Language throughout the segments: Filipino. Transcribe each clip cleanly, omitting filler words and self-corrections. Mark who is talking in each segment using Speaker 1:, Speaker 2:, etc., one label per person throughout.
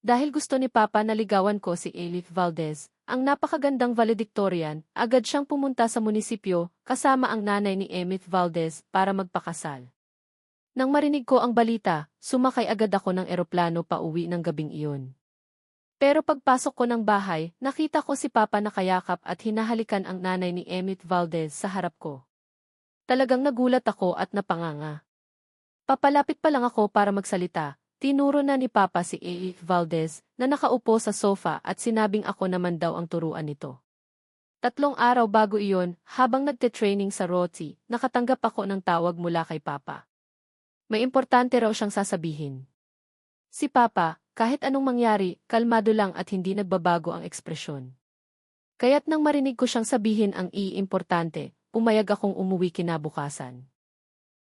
Speaker 1: Dahil gusto ni Papa na ligawan ko si Elif Valdez, ang napakagandang valedictorian, agad siyang pumunta sa munisipyo kasama ang nanay ni Emith Valdez para magpakasal. Nang marinig ko ang balita, sumakay agad ako ng eroplano pauwi ng gabing iyon. Pero pagpasok ko ng bahay, nakita ko si Papa nakayakap at hinahalikan ang nanay ni Emith Valdez sa harap ko. Talagang nagulat ako at napanganga. Papalapit pa lang ako para magsalita, tinuro na ni Papa si Emith Valdez na nakaupo sa sofa at sinabing ako naman daw ang turuan nito. 3 araw bago iyon, habang nagte-training sa Roti, nakatanggap ako ng tawag mula kay Papa. May importante raw siyang sasabihin. Si Papa, kahit anong mangyari, kalmado lang at hindi nagbabago ang ekspresyon. Kaya't nang marinig ko siyang sabihin ang importante, pumayag akong umuwi kinabukasan.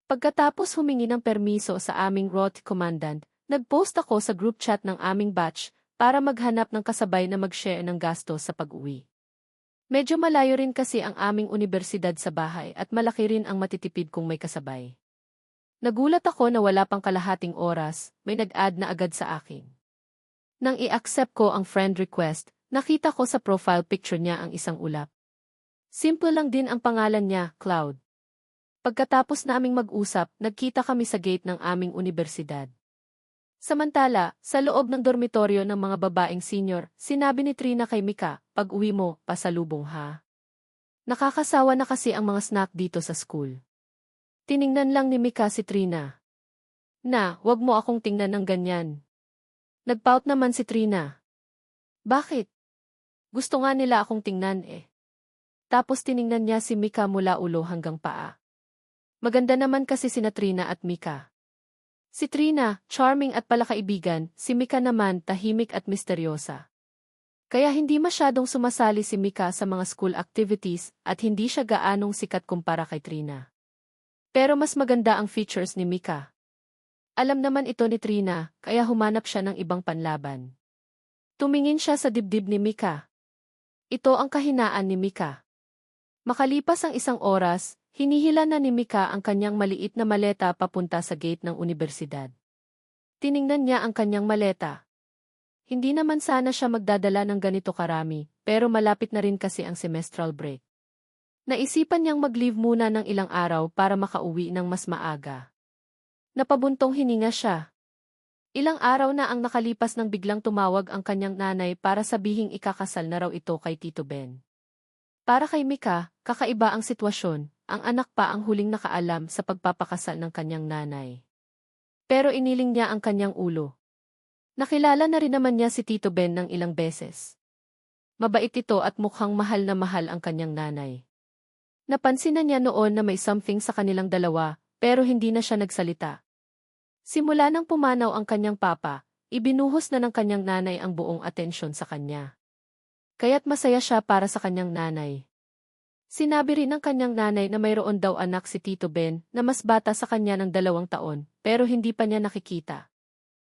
Speaker 1: Pagkatapos humingi ng permiso sa aming Roti Commandant, nag-post ako sa group chat ng aming batch para maghanap ng kasabay na mag-share ng gasto sa pag-uwi. Medyo malayo rin kasi ang aming unibersidad sa bahay at malaki rin ang matitipid kung may kasabay. Nagulat ako na wala pang kalahating oras, may nag-add na agad sa akin. Nang i-accept ko ang friend request, nakita ko sa profile picture niya ang isang ulap. Simple lang din ang pangalan niya, Cloud. Pagkatapos naming mag-usap, nagkita kami sa gate ng aming unibersidad. Samantala, sa loob ng dormitoryo ng mga babaeng senior, sinabi ni Trina kay Mika, pag-uwi mo, pasalubong ha. Nakakasawa na kasi ang mga snack dito sa school. Tiningnan lang ni Mika si Trina. Na, wag mo akong tingnan ng ganyan. Nagpout naman si Trina. Bakit? Gusto nga nila akong tingnan eh. Tapos tiningnan niya si Mika mula ulo hanggang paa. Maganda naman kasi sina Trina at Mika. Si Trina, charming at palakaibigan, si Mika naman tahimik at misteryosa. Kaya hindi masyadong sumasali si Mika sa mga school activities at hindi siya gaanong sikat kumpara kay Trina. Pero mas maganda ang features ni Mika. Alam naman ito ni Trina, kaya humanap siya ng ibang panlaban. Tumingin siya sa dibdib ni Mika. Ito ang kahinaan ni Mika. Makalipas ang 1 oras, hinihila na ni Mika ang kanyang maliit na maleta papunta sa gate ng unibersidad. Tiningnan niya ang kanyang maleta. Hindi naman sana siya magdadala ng ganito karami, pero malapit na rin kasi ang semestral break. Naisipan niyang mag-leave muna ng ilang araw para makauwi ng mas maaga. Napabuntong hininga siya. Ilang araw na ang nakalipas nang biglang tumawag ang kanyang nanay para sabihing ikakasal na raw ito kay Tito Ben. Para kay Mika, kakaiba ang sitwasyon, ang anak pa ang huling nakaalam sa pagpapakasal ng kanyang nanay. Pero iniling niya ang kanyang ulo. Nakilala na rin naman niya si Tito Ben ng ilang beses. Mabait ito at mukhang mahal na mahal ang kanyang nanay. Napansin na niya noon na may something sa kanilang dalawa, pero hindi na siya nagsalita. Simula nang pumanaw ang kanyang papa, ibinuhos na ng kanyang nanay ang buong atensyon sa kanya. Kaya't masaya siya para sa kanyang nanay. Sinabi rin ng kanyang nanay na mayroon daw anak si Tito Ben na mas bata sa kanya ng 2 taon, pero hindi pa niya nakikita.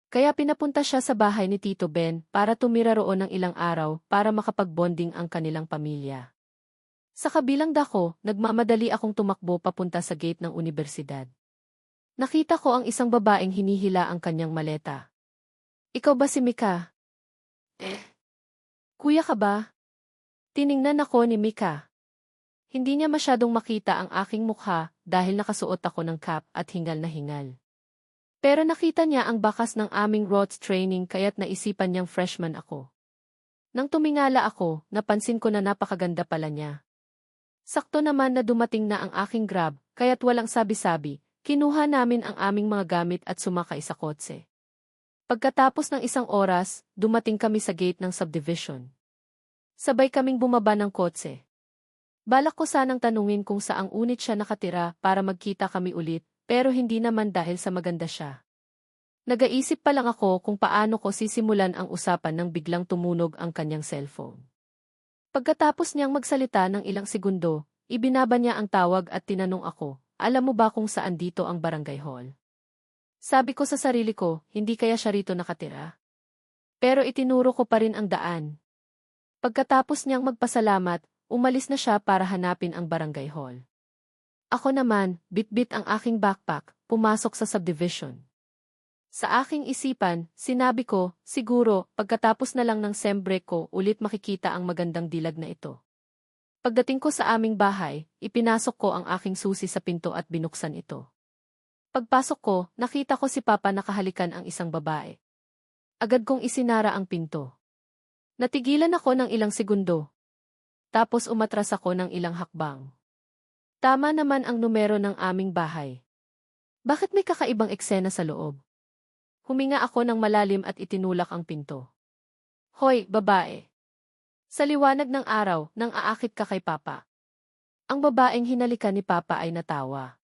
Speaker 1: Kaya pinapunta siya sa bahay ni Tito Ben para tumira roon ng ilang araw para makapag-bonding ang kanilang pamilya. Sa kabilang dako, nagmamadali akong tumakbo papunta sa gate ng unibersidad. Nakita ko ang isang babaeng hinihila ang kanyang maleta. Ikaw ba si Mika? Kuya ka ba? Tiningnan ako ni Mika. Hindi niya masyadong makita ang aking mukha dahil nakasuot ako ng cap at hingal na hingal. Pero nakita niya ang bakas ng aming ROTS training kaya't naisipan niyang freshman ako. Nang tumingala ako, napansin ko na napakaganda pala niya. Sakto naman na dumating na ang aking Grab, kaya't walang sabi-sabi, kinuha namin ang aming mga gamit at sumakay sa kotse. Pagkatapos ng 1 oras, dumating kami sa gate ng subdivision. Sabay kaming bumaba ng kotse. Balak ko sanang tanungin kung saang unit siya nakatira para magkita kami ulit, pero hindi naman dahil sa maganda siya. Nag-aisip pa lang ako kung paano ko sisimulan ang usapan nang biglang tumunog ang kanyang cellphone. Pagkatapos niyang magsalita ng ilang segundo, ibinaba niya ang tawag at tinanong ako, alam mo ba kung saan dito ang barangay hall? Sabi ko sa sarili ko, hindi kaya siya rito nakatira? Pero itinuro ko pa rin ang daan. Pagkatapos niyang magpasalamat, umalis na siya para hanapin ang barangay hall. Ako naman, bit-bit ang aking backpack, pumasok sa subdivision. Sa aking isipan, sinabi ko, siguro, pagkatapos na lang ng sem break ko ulit makikita ang magandang dilag na ito. Pagdating ko sa aming bahay, ipinasok ko ang aking susi sa pinto at binuksan ito. Pagpasok ko, nakita ko si Papa nakahalikan ang isang babae. Agad kong isinara ang pinto. Natigilan ako ng ilang segundo. Tapos umatras ako ng ilang hakbang. Tama naman ang numero ng aming bahay. Bakit may kakaibang eksena sa loob? Huminga ako ng malalim at itinulak ang pinto. Hoy, babae! Sa liwanag ng araw, nang aakit ka kay Papa. Ang babaeng hinalikan ni Papa ay natawa.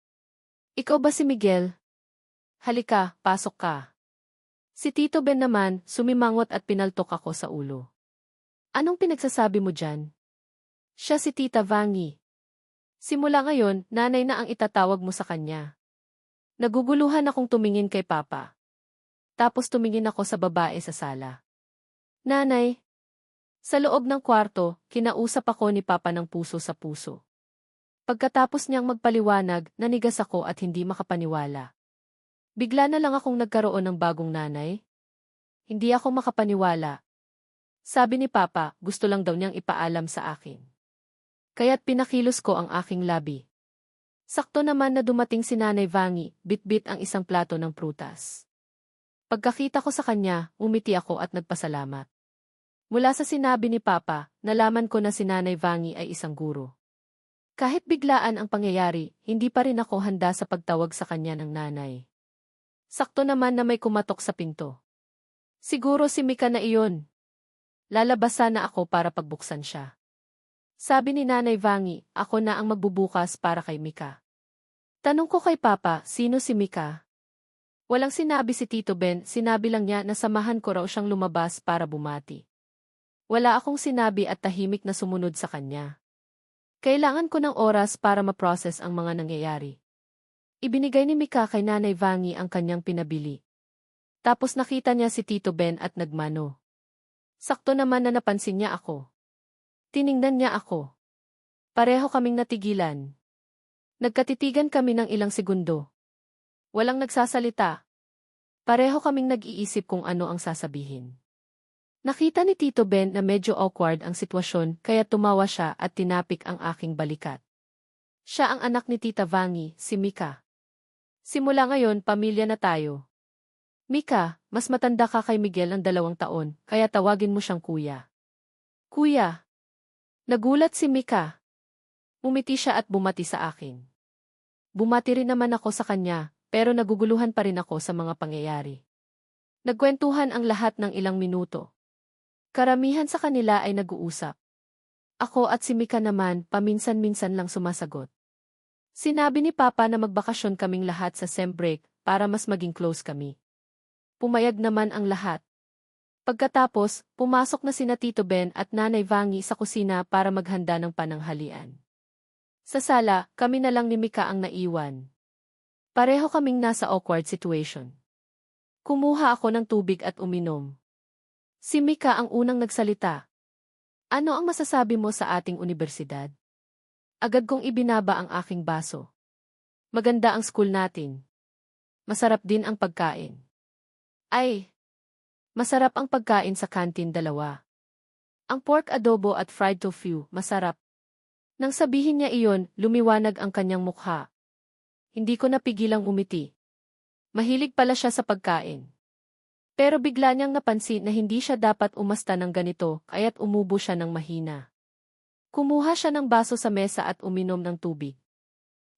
Speaker 1: Ikaw ba si Miguel? Halika, pasok ka. Si Tito Ben naman, sumimangot at pinaltok ako sa ulo. Anong pinagsasabi mo dyan? Siya si Tita Vangi. Simula ngayon, nanay na ang itatawag mo sa kanya. Naguguluhan akong tumingin kay Papa. Tapos tumingin ako sa babae sa sala. Nanay. Sa loob ng kwarto, kinausap ako ni Papa ng puso sa puso. Pagkatapos niyang magpaliwanag, nanigas ako at hindi makapaniwala. Bigla na lang akong nagkaroon ng bagong nanay. Hindi ako makapaniwala. Sabi ni Papa, gusto lang daw niyang ipaalam sa akin. Kaya't pinakilos ko ang aking labi. Sakto naman na dumating si Nanay Vangi, bit-bit ang isang plato ng prutas. Pagkakita ko sa kanya, umiti ako at nagpasalamat. Mula sa sinabi ni Papa, nalaman ko na si Nanay Vangi ay isang guro. Kahit biglaan ang pangyayari, hindi pa rin ako handa sa pagtawag sa kanya ng nanay. Sakto naman na may kumatok sa pinto. Siguro si Mika na iyon. Lalabas sana ako para pagbuksan siya. Sabi ni Nanay Vangi, ako na ang magbubukas para kay Mika. Tanong ko kay Papa, sino si Mika? Walang sinabi si Tito Ben, sinabi lang niya na samahan ko raw siyang lumabas para bumati. Wala akong sinabi at tahimik na sumunod sa kanya. Kailangan ko ng oras para ma-process ang mga nangyayari. Ibinigay ni Mika kay Nanay Vangi ang kanyang pinabili. Tapos nakita niya si Tito Ben at nagmano. Sakto naman na napansin niya ako. Tiningnan niya ako. Pareho kaming natigilan. Nagkatitigan kami ng ilang segundo. Walang nagsasalita. Pareho kaming nag-iisip kung ano ang sasabihin. Nakita ni Tito Ben na medyo awkward ang sitwasyon kaya tumawa siya at tinapik ang aking balikat. Siya ang anak ni Tita Vangi, si Mika. Simula ngayon, pamilya na tayo. Mika, mas matanda ka kay Miguel ng 2 taon, kaya tawagin mo siyang kuya. Kuya! Nagulat si Mika. Umiti siya at bumati sa akin. Bumati rin naman ako sa kanya, pero naguguluhan pa rin ako sa mga pangyayari. Nagkwentuhan ang lahat ng ilang minuto. Karamihan sa kanila ay nag-uusap. Ako at si Mika naman, paminsan-minsan lang sumasagot. Sinabi ni Papa na magbakasyon kaming lahat sa sem break para mas maging close kami. Pumayag naman ang lahat. Pagkatapos, pumasok na sina Tito Ben at Nanay Vangi sa kusina para maghanda ng pananghalian. Sa sala, kami na lang ni Mika ang naiwan. Pareho kaming nasa awkward situation. Kumuha ako ng tubig at uminom. Si Mika ang unang nagsalita. Ano ang masasabi mo sa ating unibersidad? Agad kong ibinaba ang aking baso. Maganda ang school natin. Masarap din ang pagkain. Ay! Masarap ang pagkain sa kantin 2. Ang pork adobo at fried tofu, masarap. Nang sabihin niya iyon, lumiwanag ang kanyang mukha. Hindi ko napigilang umiti. Mahilig pala siya sa pagkain. Pero bigla niyang napansin na hindi siya dapat umasta ng ganito, kaya't umubo siya ng mahina. Kumuha siya ng baso sa mesa at uminom ng tubig.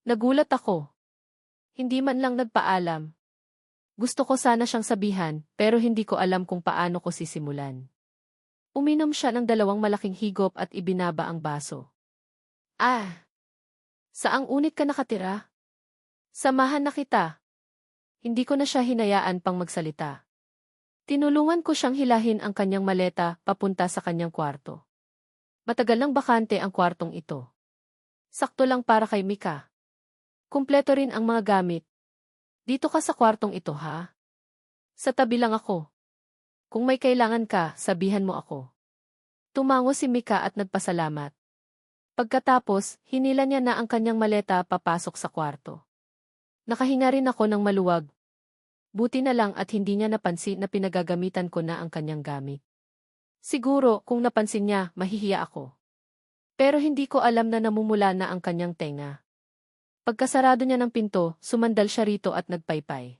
Speaker 1: Nagulat ako. Hindi man lang nagpaalam. Gusto ko sana siyang sabihan, pero hindi ko alam kung paano ko sisimulan. Uminom siya ng 2 malaking higop at ibinaba ang baso. Ah! Saang unit ka nakatira? Samahan na kita. Hindi ko na siya hinayaan pang magsalita. Tinulungan ko siyang hilahin ang kanyang maleta papunta sa kanyang kwarto. Matagal nang bakante ang kwartong ito. Sakto lang para kay Mika. Kumpleto rin ang mga gamit. Dito ka sa kwartong ito ha? Sa tabi lang ako. Kung may kailangan ka, sabihan mo ako. Tumango si Mika at nagpasalamat. Pagkatapos, hinila niya na ang kanyang maleta papasok sa kwarto. Nakahinga rin ako ng maluwag. Buti na lang at hindi niya napansin na pinagagamitan ko na ang kanyang gamit. Siguro, kung napansin niya, mahihiya ako. Pero hindi ko alam na namumula na ang kanyang tenga. Pagkasarado niya ng pinto, sumandal siya rito at nagpaypay.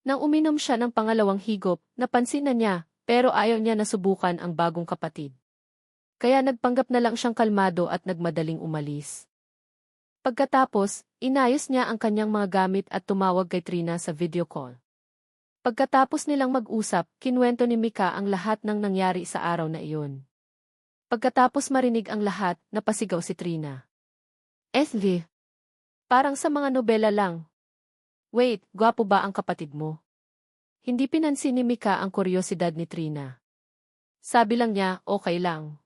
Speaker 1: Nang uminom siya ng pangalawang higop, napansin na niya, pero ayaw niya na subukan ang bagong kapatid. Kaya nagpanggap na lang siyang kalmado at nagmadaling umalis. Pagkatapos, inayos niya ang kanyang mga gamit at tumawag kay Trina sa video call. Pagkatapos nilang mag-usap, kinuwento ni Mika ang lahat ng nangyari sa araw na iyon. Pagkatapos marinig ang lahat, napasigaw si Trina. Ethel, parang sa mga nobela lang. Wait, gwapo ba ang kapatid mo? Hindi pinansin ni Mika ang kuryosidad ni Trina. Sabi lang niya, okay lang.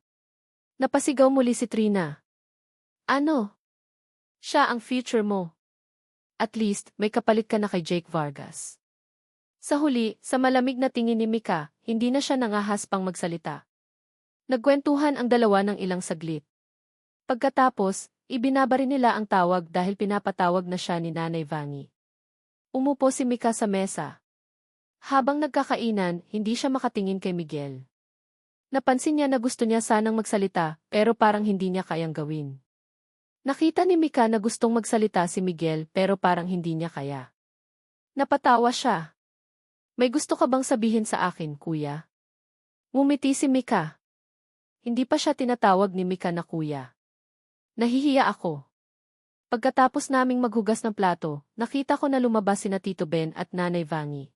Speaker 1: Napasigaw muli si Trina. Ano? Siya ang future mo. At least, may kapalit ka na kay Jake Vargas. Sa huli, sa malamig na tingin ni Mika, hindi na siya nangahaspang magsalita. Nagkwentuhan ang dalawa ng ilang saglit. Pagkatapos, ibinabari nila ang tawag dahil pinapatawag na siya ni Nanay Vangi. Umupo si Mika sa mesa. Habang nagkakainan, hindi siya makatingin kay Miguel. Napansin niya na gusto niya sanang magsalita, pero parang hindi niya kayang gawin. Nakita ni Mika na gustong magsalita si Miguel pero parang hindi niya kaya. Napatawa siya. May gusto ka bang sabihin sa akin, kuya? Ngumiti si Mika. Hindi pa siya tinatawag ni Mika na kuya. Nahihiya ako. Pagkatapos naming maghugas ng plato, nakita ko na lumabas sina Tito Ben at Nanay Vangi.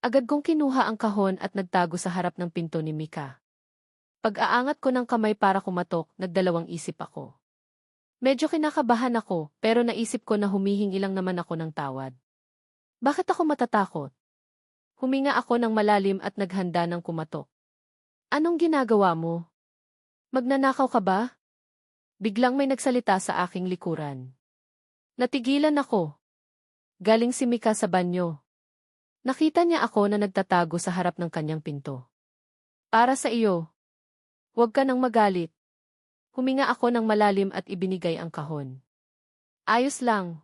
Speaker 1: Agad kong kinuha ang kahon at nagtago sa harap ng pinto ni Mika. Pag-aangat ko ng kamay para kumatok, nagdalawang isip ako. Medyo kinakabahan ako, pero naisip ko na humihingi lang naman ako ng tawad. Bakit ako matatakot? Huminga ako ng malalim at naghanda ng kumatok. Anong ginagawa mo? Magnanakaw ka ba? Biglang may nagsalita sa aking likuran. Natigilan ako. Galing si Mika sa banyo. Nakita niya ako na nagtatago sa harap ng kanyang pinto. Para sa iyo. Huwag ka nang magalit. Huminga ako ng malalim at ibinigay ang kahon. Ayos lang.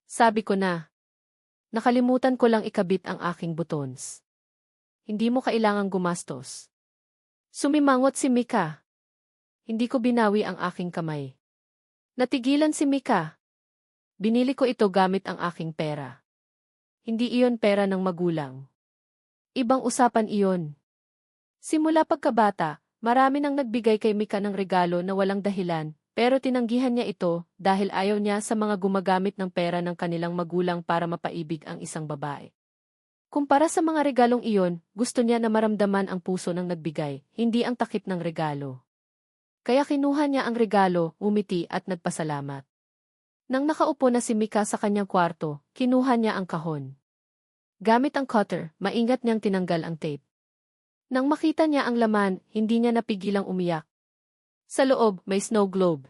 Speaker 1: Sabi ko na. Nakalimutan ko lang ikabit ang aking buttons. Hindi mo kailangang gumastos. Sumimangot si Mika. Hindi ko binawi ang aking kamay. Natigilan si Mika. Binili ko ito gamit ang aking pera. Hindi iyon pera ng magulang. Ibang usapan iyon. Simula pagkabata, marami nang nagbigay kay Mika ng regalo na walang dahilan, pero tinanggihan niya ito dahil ayaw niya sa mga gumagamit ng pera ng kanilang magulang para mapaibig ang isang babae. Kumpara sa mga regalong iyon, gusto niya na maramdaman ang puso ng nagbigay, hindi ang takip ng regalo. Kaya kinuha niya ang regalo, umiti at nagpasalamat. Nang nakaupo na si Mika sa kanyang kwarto, kinuha niya ang kahon. Gamit ang cutter, maingat niyang tinanggal ang tape. Nang makita niya ang laman, hindi niya napigilang umiyak. Sa loob, may snow globe.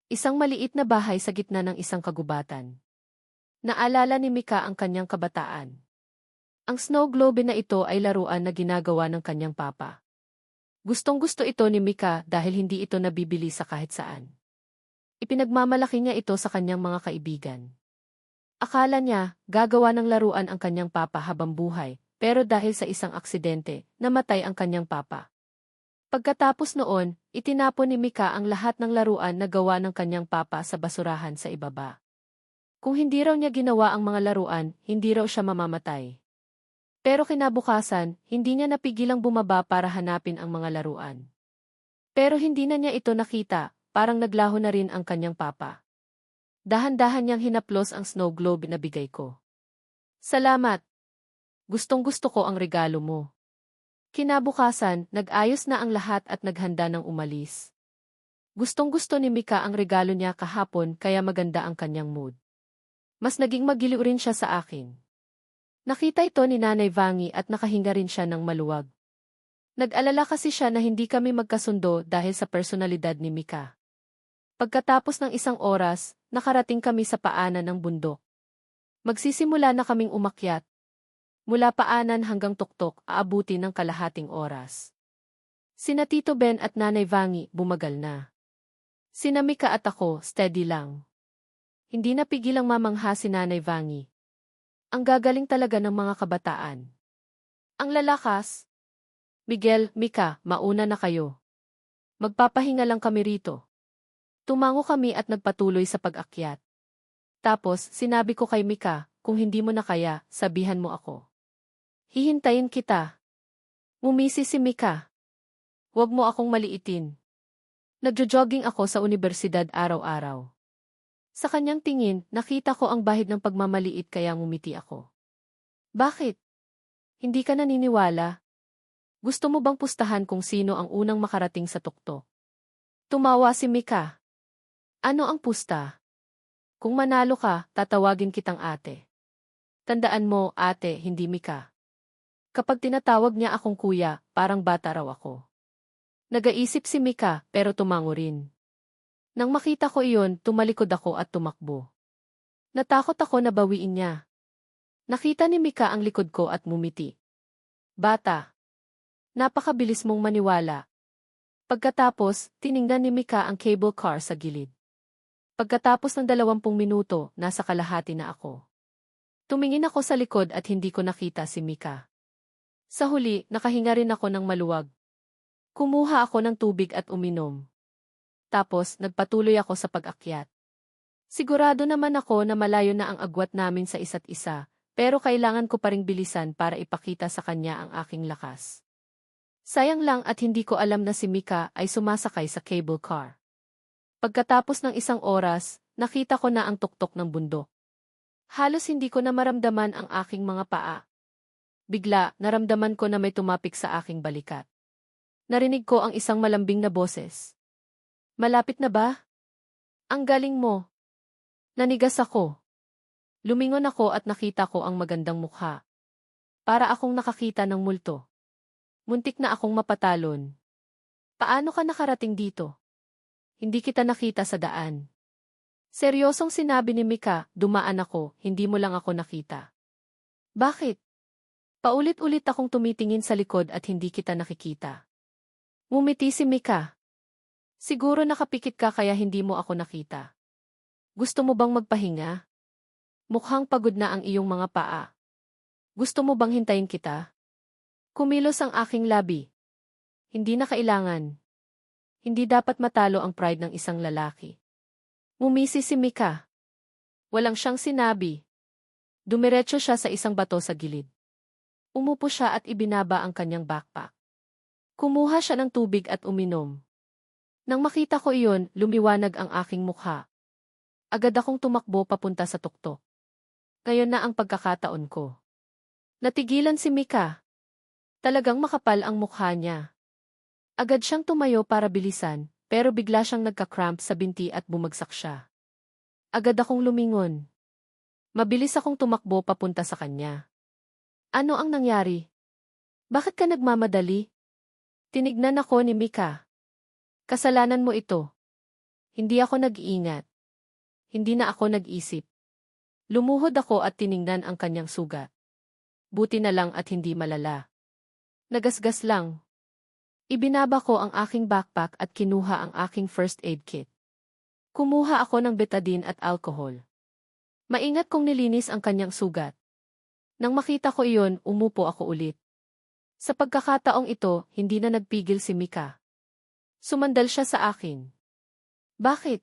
Speaker 1: Isang maliit na bahay sa gitna ng isang kagubatan. Naalala ni Mika ang kanyang kabataan. Ang snow globe na ito ay laruan na ginagawa ng kanyang papa. Gustong-gusto ito ni Mika dahil hindi ito nabibili sa kahit saan. Ipinagmamalaki niya ito sa kanyang mga kaibigan. Akala niya, gagawa ng laruan ang kanyang papa habang buhay, pero dahil sa isang aksidente, namatay ang kanyang papa. Pagkatapos noon, itinapon ni Mika ang lahat ng laruan na gawa ng kanyang papa sa basurahan sa ibaba. Kung hindi raw niya ginawa ang mga laruan, hindi raw siya mamamatay. Pero kinabukasan, hindi niya napigilang bumaba para hanapin ang mga laruan. Pero hindi na niya ito nakita, parang naglaho na rin ang kanyang papa. Dahan-dahan niyang hinaplos ang snow globe na bigay ko. Salamat! Gustong-gusto ko ang regalo mo. Kinabukasan, nag-ayos na ang lahat at naghanda ng umalis. Gustong-gusto ni Mika ang regalo niya kahapon kaya maganda ang kanyang mood. Mas naging magiliw rin siya sa akin. Nakita ito ni Nanay Vangi at nakahinga rin siya ng maluwag. Nag-alala kasi siya na hindi kami magkasundo dahil sa personalidad ni Mika. Pagkatapos ng isang oras, nakarating kami sa paanan ng bundok. Magsisimula na kaming umakyat. Mula paanan hanggang tuktok, aabuti ng kalahating oras. Sina Tito Ben at Nanay Vangi, bumagal na. Sina Mika at ako, steady lang. Hindi napigilang mamangha si Nanay Vangi. Ang gagaling talaga ng mga kabataan. Ang lalakas. Miguel, Mika, mauna na kayo. Magpapahinga lang kami rito. Tumango kami at nagpatuloy sa pag-akyat. Tapos, sinabi ko kay Mika, kung hindi mo na kaya, sabihan mo ako. Hihintayin kita. Ngumisi si Mika. Huwag mo akong maliitin. Nagjo-jogging ako sa universidad araw-araw. Sa kanyang tingin, nakita ko ang bahid ng pagmamaliit kaya ngumiti ako. Bakit? Hindi ka naniniwala? Gusto mo bang pustahan kung sino ang unang makarating sa tuktok? Tumawa si Mika. Ano ang pusta? Kung manalo ka, tatawagin kitang ate. Tandaan mo, ate, hindi Mika. Kapag tinatawag niya akong kuya, parang bata raw ako. Nagaisip si Mika, pero tumango rin. Nang makita ko iyon, tumalikod ako at tumakbo. Natakot ako na bawiin niya. Nakita ni Mika ang likod ko at mumiti. Bata. Napakabilis mong maniwala. Pagkatapos, tiningnan ni Mika ang cable car sa gilid. Pagkatapos ng 20 minuto, nasa kalahati na ako. Tumingin ako sa likod at hindi ko nakita si Mika. Sa huli, nakahinga rin ako ng maluwag. Kumuha ako ng tubig at uminom. Tapos, nagpatuloy ako sa pag-akyat. Sigurado naman ako na malayo na ang agwat namin sa isa't isa, pero kailangan ko pa ring bilisan para ipakita sa kanya ang aking lakas. Sayang lang at hindi ko alam na si Mika ay sumasakay sa cable car. Pagkatapos ng 1 oras, nakita ko na ang tuktok ng bundok. Halos hindi ko na maramdaman ang aking mga paa. Bigla, naramdaman ko na may tumapik sa aking balikat. Narinig ko ang isang malambing na boses. Malapit na ba? Ang galing mo. Nanigas ako. Lumingon ako at nakita ko ang magandang mukha. Para akong nakakita ng multo. Muntik na akong mapatalon. Paano ka nakarating dito? Hindi kita nakita sa daan. Seryosong sinabi ni Mika, dumaan ako, hindi mo lang ako nakita. Bakit? Paulit-ulit akong tumitingin sa likod at hindi kita nakikita. Ngumiti si Mika. Siguro nakapikit ka kaya hindi mo ako nakita. Gusto mo bang magpahinga? Mukhang pagod na ang iyong mga paa. Gusto mo bang hintayin kita? Kumilos ang aking labi. Hindi na kailangan. Hindi dapat matalo ang pride ng isang lalaki. Ngumisi si Mika. Walang siyang sinabi. Dumiretso siya sa isang bato sa gilid. Umupo siya at ibinaba ang kanyang backpack. Kumuha siya ng tubig at uminom. Nang makita ko iyon, lumiwanag ang aking mukha. Agad akong tumakbo papunta sa tuktok. Ngayon na ang pagkakataon ko. Natigilan si Mika. Talagang makapal ang mukha niya. Agad siyang tumayo para bilisan, pero bigla siyang nagka-cramp sa binti at bumagsak siya. Agad akong lumingon. Mabilis akong tumakbo papunta sa kanya. Ano ang nangyari? Bakit ka nagmamadali? Tinignan ako ni Mika. Kasalanan mo ito. Hindi ako nag-iingat. Hindi na ako nag-isip. Lumuhod ako at tiningnan ang kanyang sugat. Buti na lang at hindi malala. Nagasgas lang. Ibinaba ko ang aking backpack at kinuha ang aking first aid kit. Kumuha ako ng betadine at alcohol. Maingat kong nilinis ang kanyang sugat. Nang makita ko iyon, umupo ako ulit. Sa pagkakataong ito, hindi na nagpigil si Mika. Sumandal siya sa akin. Bakit?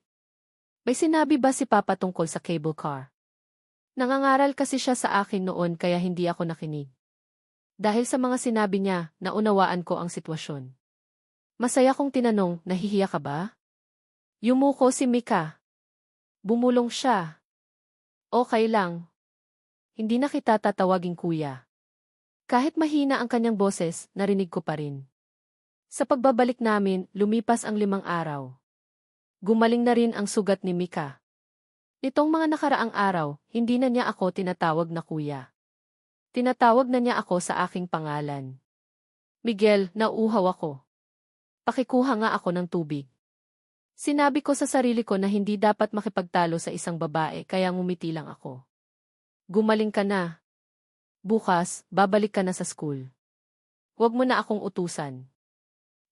Speaker 1: May sinabi ba si Papa tungkol sa cable car? Nangangaral kasi siya sa akin noon kaya hindi ako nakinig. Dahil sa mga sinabi niya, naunawaan ko ang sitwasyon. Masaya kong tinanong, nahihiya ka ba? Yumuko si Mika. Bumulong siya. Okay lang. Hindi na kita tatawaging kuya. Kahit mahina ang kanyang boses, narinig ko pa rin. Sa pagbabalik namin, lumipas ang 5 araw. Gumaling na rin ang sugat ni Mika. Nitong mga nakaraang araw, hindi na niya ako tinatawag na kuya. Tinatawag na niya ako sa aking pangalan. Miguel, nauuhaw ako. Pakikuha nga ako ng tubig. Sinabi ko sa sarili ko na hindi dapat makipagtalo sa isang babae kaya ngumiti lang ako. Gumaling ka na. Bukas, babalik ka na sa school. Huwag mo na akong utusan.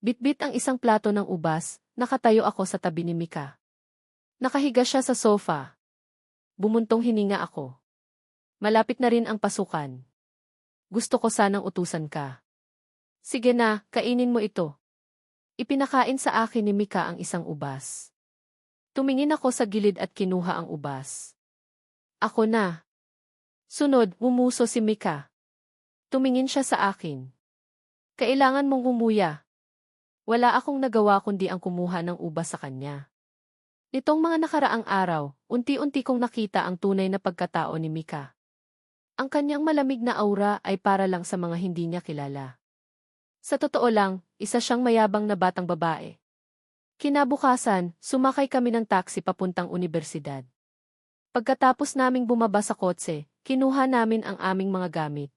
Speaker 1: Bitbit ang isang plato ng ubas, nakatayo ako sa tabi ni Mika. Nakahiga siya sa sofa. Bumuntong hininga ako. Malapit na rin ang pasukan. Gusto ko sanang utusan ka. Sige na, kainin mo ito. Ipinakain sa akin ni Mika ang isang ubas. Tumingin ako sa gilid at kinuha ang ubas. Ako na. Sunod, umuso si Mika. Tumingin siya sa akin. Kailangan mong umuya. Wala akong nagawa kundi ang kumuha ng ubas sa kanya. Nitong mga nakaraang araw, unti-unti kong nakita ang tunay na pagkatao ni Mika. Ang kanyang malamig na aura ay para lang sa mga hindi niya kilala. Sa totoo lang, isa siyang mayabang na batang babae. Kinabukasan, sumakay kami ng taxi papuntang unibersidad. Pagkatapos naming bumaba sa kotse, kinuha namin ang aming mga gamit.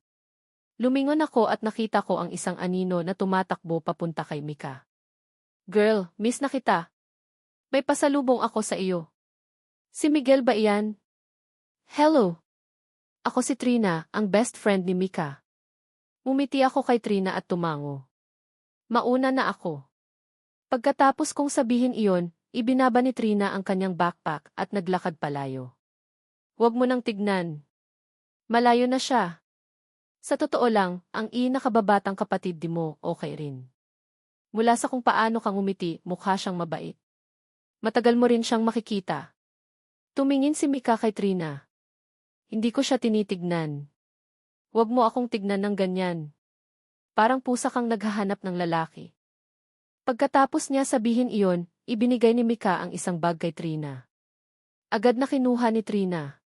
Speaker 1: Lumingon ako at nakita ko ang isang anino na tumatakbo papunta kay Mika. Girl, miss na kita. May pasalubong ako sa iyo. Si Miguel ba iyan? Hello. Ako si Trina, ang best friend ni Mika. Umiti ako kay Trina at tumango. Mauna na ako. Pagkatapos kong sabihin iyon, ibinaba ni Trina ang kanyang backpack at naglakad palayo. Huwag mo nang tignan. Malayo na siya. Sa totoo lang, ang nakababatang kapatid di mo, okay rin. Mula sa kung paano kang umiti, mukha siyang mabait. Matagal mo rin siyang makikita. Tumingin si Mika kay Trina. Hindi ko siya tinitignan. Huwag mo akong tignan ng ganyan. Parang pusa kang naghahanap ng lalaki. Pagkatapos niya sabihin iyon, ibinigay ni Mika ang isang bag kay Trina. Agad na kinuha ni Trina.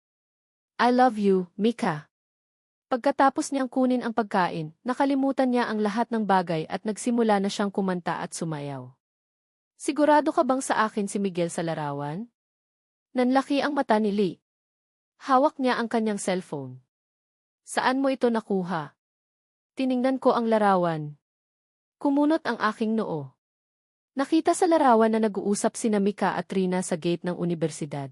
Speaker 1: I love you, Mika. Pagkatapos niyang kunin ang pagkain, nakalimutan niya ang lahat ng bagay at nagsimula na siyang kumanta at sumayaw. Sigurado ka bang sa akin si Miguel sa larawan? Nanlaki ang mata ni Lee. Hawak niya ang kanyang cellphone. Saan mo ito nakuha? Tiningnan ko ang larawan. Kumunot ang aking noo. Nakita sa larawan na nag-uusap sina Mika at Trina sa gate ng unibersidad.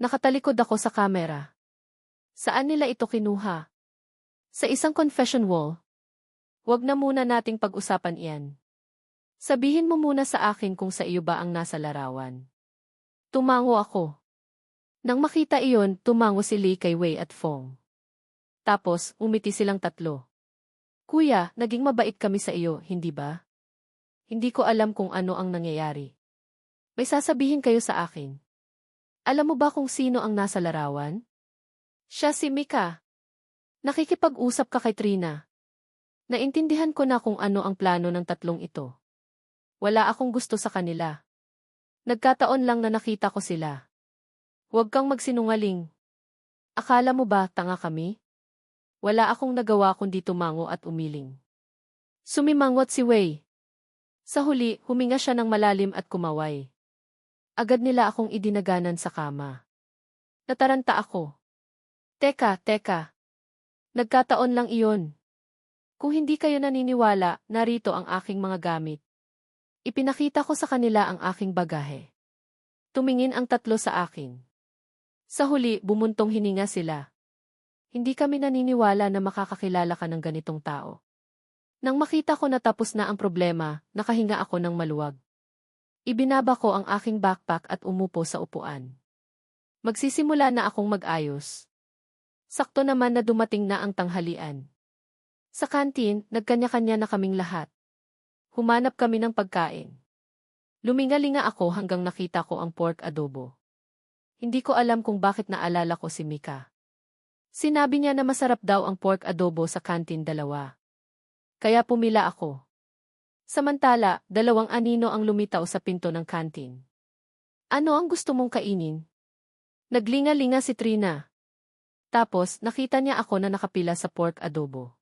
Speaker 1: Nakatalikod ako sa kamera. Saan nila ito kinuha? Sa isang confession wall. Huwag na muna nating pag-usapan iyan. Sabihin mo muna sa akin kung sa iyo ba ang nasa larawan. Tumango ako. Nang makita iyon, tumango si Lee kay Wei at Fong. Tapos, umiti silang tatlo. Kuya, naging mabait kami sa iyo, hindi ba? Hindi ko alam kung ano ang nangyayari. May sasabihin kayo sa akin. Alam mo ba kung sino ang nasa larawan? Siya si Mika. Nakikipag-usap ka kay Trina. Naintindihan ko na kung ano ang plano ng tatlong ito. Wala akong gusto sa kanila. Nagkataon lang na nakita ko sila. Huwag kang magsinungaling. Akala mo ba tanga kami? Wala akong nagawa kundi tumango at umiling. Sumimangot si Wei. Sa huli, huminga siya ng malalim at kumaway. Agad nila akong idinaganan sa kama. Nataranta ako. Teka. Nagkataon lang iyon. Kung hindi kayo naniniwala, narito ang aking mga gamit. Ipinakita ko sa kanila ang aking bagahe. Tumingin ang tatlo sa akin. Sa huli, bumuntong hininga sila. Hindi kami naniniwala na makakakilala ka ng ganitong tao. Nang makita ko na tapos na ang problema, nakahinga ako ng maluwag. Ibinaba ko ang aking backpack at umupo sa upuan. Magsisimula na akong mag-ayos. Sakto naman na dumating na ang tanghalian. Sa kantin, nagkanya-kanya na kaming lahat. Humanap kami ng pagkain. Lumingalinga ako hanggang nakita ko ang pork adobo. Hindi ko alam kung bakit naalala ko si Mika. Sinabi niya na masarap daw ang pork adobo sa kantin dalawa. Kaya pumila ako. Samantala, dalawang anino ang lumitaw sa pinto ng kantin. Ano ang gusto mong kainin? Naglinga-linga si Trina. Tapos, nakita niya ako na nakapila sa pork adobo.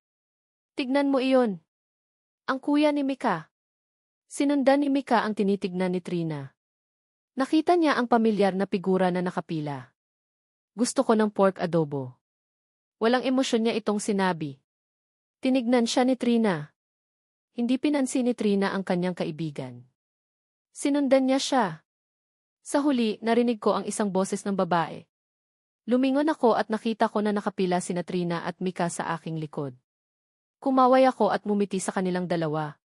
Speaker 1: Tignan mo iyon. Ang kuya ni Mika. Sinundan ni Mika ang tinitignan ni Trina. Nakita niya ang pamilyar na figura na nakapila. Gusto ko ng pork adobo. Walang emosyon niya itong sinabi. Tinignan siya ni Trina. Hindi pinansin ni Trina ang kanyang kaibigan. Sinundan niya siya. Sa huli, narinig ko ang isang boses ng babae. Lumingon ako at nakita ko na nakapila sina Trina at Mika sa aking likod. Kumaway ako at mumiti sa kanilang dalawa.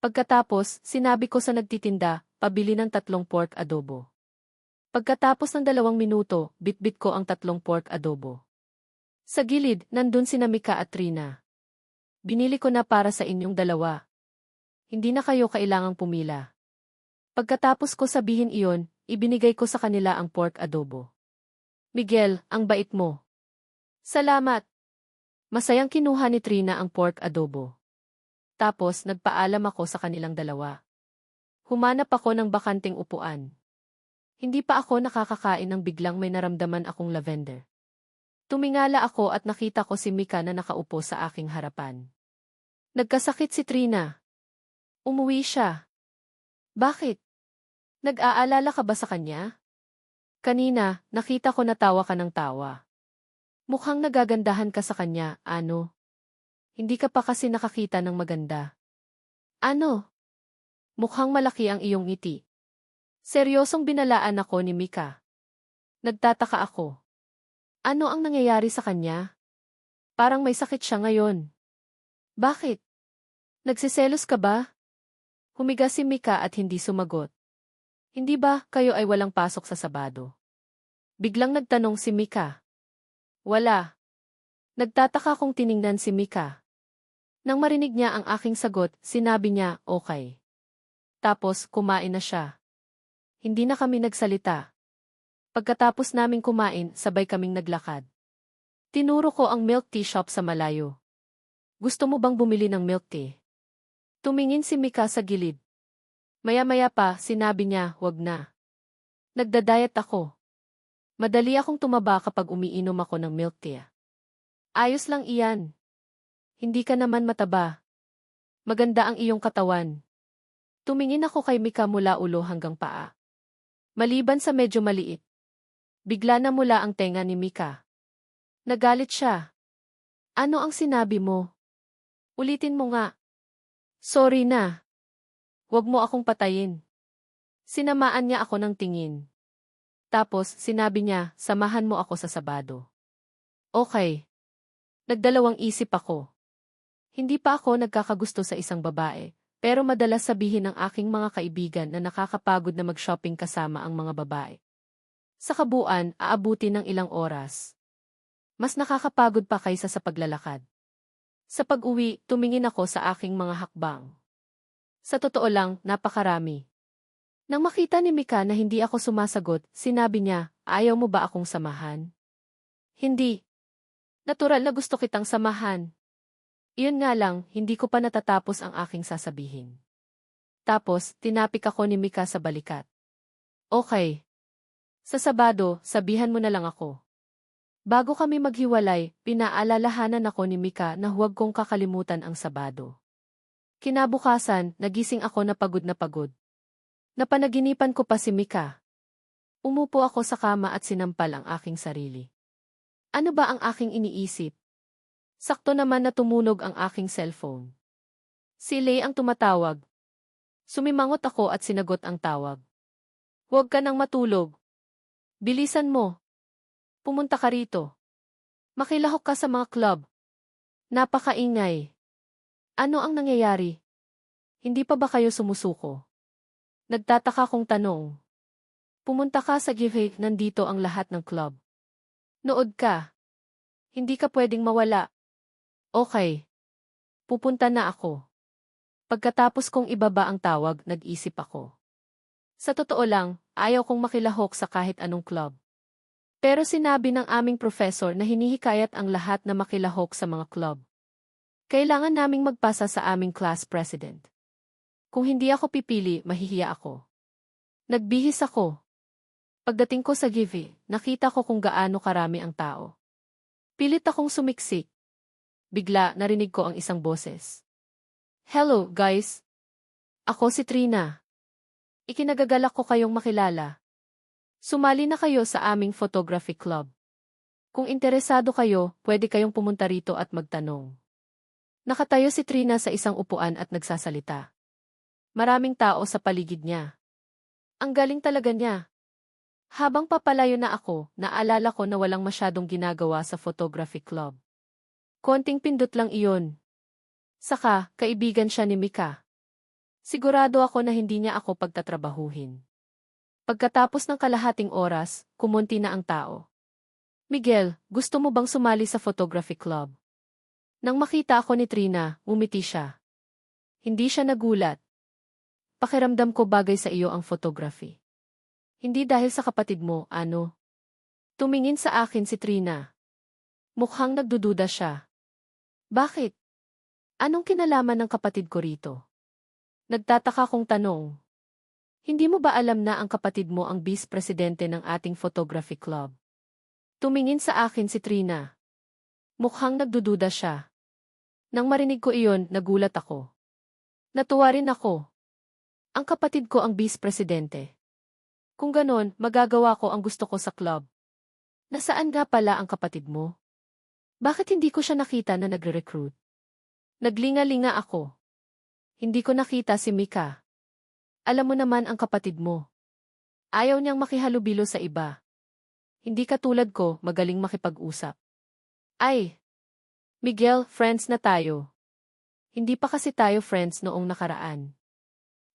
Speaker 1: Pagkatapos, sinabi ko sa nagtitinda, pabili ng 3 pork adobo. Pagkatapos ng 2 minuto, bitbit ko ang 3 pork adobo. Sa gilid, nandun sina Mika at Trina. Binili ko na para sa inyong dalawa. Hindi na kayo kailangang pumila. Pagkatapos ko sabihin iyon, ibinigay ko sa kanila ang pork adobo. Miguel, ang bait mo. Salamat. Masayang kinuha ni Trina ang pork adobo. Tapos nagpaalam ako sa kanilang dalawa. Humanap ako ng bakanting upuan. Hindi pa ako nakakakain nang biglang may naramdaman akong lavender. Tumingala ako at nakita ko si Mika na nakaupo sa aking harapan. Nagkasakit si Trina. Umuwi siya. Bakit? Nag-aalala ka ba sa kanya? Kanina, nakita ko na tawa ka ng tawa. Mukhang nagagandahan ka sa kanya, ano? Hindi ka pa kasi nakakita ng maganda. Ano? Mukhang malaki ang iyong ngiti. Seryosong binalaan ako ni Mika. Nagtataka ako. Ano ang nangyayari sa kanya? Parang may sakit siya ngayon. Bakit? Nagsiselos ka ba? Humiga si Mika at hindi sumagot. Hindi ba kayo ay walang pasok sa Sabado? Biglang nagtanong si Mika. Wala. Nagtataka kong tiningnan si Mika. Nang marinig niya ang aking sagot, sinabi niya, okay. Tapos, kumain na siya. Hindi na kami nagsalita. Pagkatapos naming kumain, sabay kaming naglakad. Tinuro ko ang milk tea shop sa malayo. Gusto mo bang bumili ng milk tea? Tumingin si Mika sa gilid. Maya-maya pa, sinabi niya, wag na. Nagda-diet ako. Madali akong tumaba kapag umiinom ako ng milk tea. Ayos lang iyan. Hindi ka naman mataba. Maganda ang iyong katawan. Tumingin ako kay Mika mula ulo hanggang paa. Maliban sa medyo maliit. Bigla na mula ang tenga ni Mika. Nagalit siya. Ano ang sinabi mo? Ulitin mo nga. Sorry na. Huwag mo akong patayin. Sinamaan niya ako ng tingin. Tapos, sinabi niya, samahan mo ako sa Sabado. Okay. Nagdalawang isip ako. Hindi pa ako nagkakagusto sa isang babae, pero madalas sabihin ng aking mga kaibigan na nakakapagod na mag-shopping kasama ang mga babae. Sa kabuuan, aabuti ng ilang oras. Mas nakakapagod pa kaysa sa paglalakad. Sa pag-uwi, tumingin ako sa aking mga hakbang. Sa totoo lang, napakarami. Nang makita ni Mika na hindi ako sumasagot, sinabi niya, ayaw mo ba akong samahan? Hindi. Natural na gusto kitang samahan. Iyon nga lang, hindi ko pa natatapos ang aking sasabihin. Tapos, tinapik ako ni Mika sa balikat. Okay. Sa Sabado, sabihan mo na lang ako. Bago kami maghiwalay, pinaalalahanan ako ni Mika na huwag kong kakalimutan ang Sabado. Kinabukasan, nagising ako na pagod. Napanaginipan ko pa si Mika. Umupo ako sa kama at sinampal ang aking sarili. Ano ba ang aking iniisip? Sakto naman na tumunog ang aking cellphone. Si Lay ang tumatawag. Sumimangot ako at sinagot ang tawag. Huwag ka nang matulog. Bilisan mo. Pumunta ka rito. Makilahok ka sa mga club. Napakaingay. Ano ang nangyayari? Hindi pa ba kayo sumusuko? Nagtataka kong tanong. Pumunta ka sa giveaway, nandito ang lahat ng club. Nood ka. Hindi ka pwedeng mawala. Okay. Pupunta na ako. Pagkatapos kong ibaba ang tawag, nag-isip ako. Sa totoo lang, ayaw kong makilahok sa kahit anong club. Pero sinabi ng aming professor na hinihikayat ang lahat na makilahok sa mga club. Kailangan naming magpasa sa aming class president. Kung hindi ako pipili, mahihiya ako. Nagbihis ako. Pagdating ko sa giveaway, nakita ko kung gaano karami ang tao. Pilit akong sumiksik. Bigla, narinig ko ang isang boses. Hello, guys. Ako si Trina. Ikinagagalak ko kayong makilala. Sumali na kayo sa aming photography club. Kung interesado kayo, pwede kayong pumunta rito at magtanong. Nakatayo si Trina sa isang upuan at nagsasalita. Maraming tao sa paligid niya. Ang galing talaga niya. Habang papalayo na ako, naalala ko na walang masyadong ginagawa sa photography club. Konting pindot lang iyon. Saka, kaibigan siya ni Mika. Sigurado ako na hindi niya ako pagtatrabahuhin. Pagkatapos ng kalahating oras, kumunti na ang tao. Miguel, gusto mo bang sumali sa photography club? Nang makita ako ni Trina, umiti siya. Hindi siya nagulat. Pakiramdam ko bagay sa iyo ang photography. Hindi dahil sa kapatid mo, ano? Tumingin sa akin si Trina. Mukhang nagdududa siya. Bakit? Anong kinalaman ng kapatid ko rito? Nagtataka kong tanong. Hindi mo ba alam na ang kapatid mo ang vice-presidente ng ating photography club? Tumingin sa akin si Trina. Mukhang nagdududa siya. Nang marinig ko iyon, nagulat ako. Natuwa rin ako. Ang kapatid ko ang vice-presidente. Kung ganon, magagawa ko ang gusto ko sa club. Nasaan nga pala ang kapatid mo? Bakit hindi ko siya nakita na nagre-recruit? Naglinga-linga ako. Hindi ko nakita si Mika. Alam mo naman ang kapatid mo. Ayaw niyang makihalubilo sa iba. Hindi katulad ko, magaling makipag-usap. Ay! Miguel, friends na tayo. Hindi pa kasi tayo friends noong nakaraan.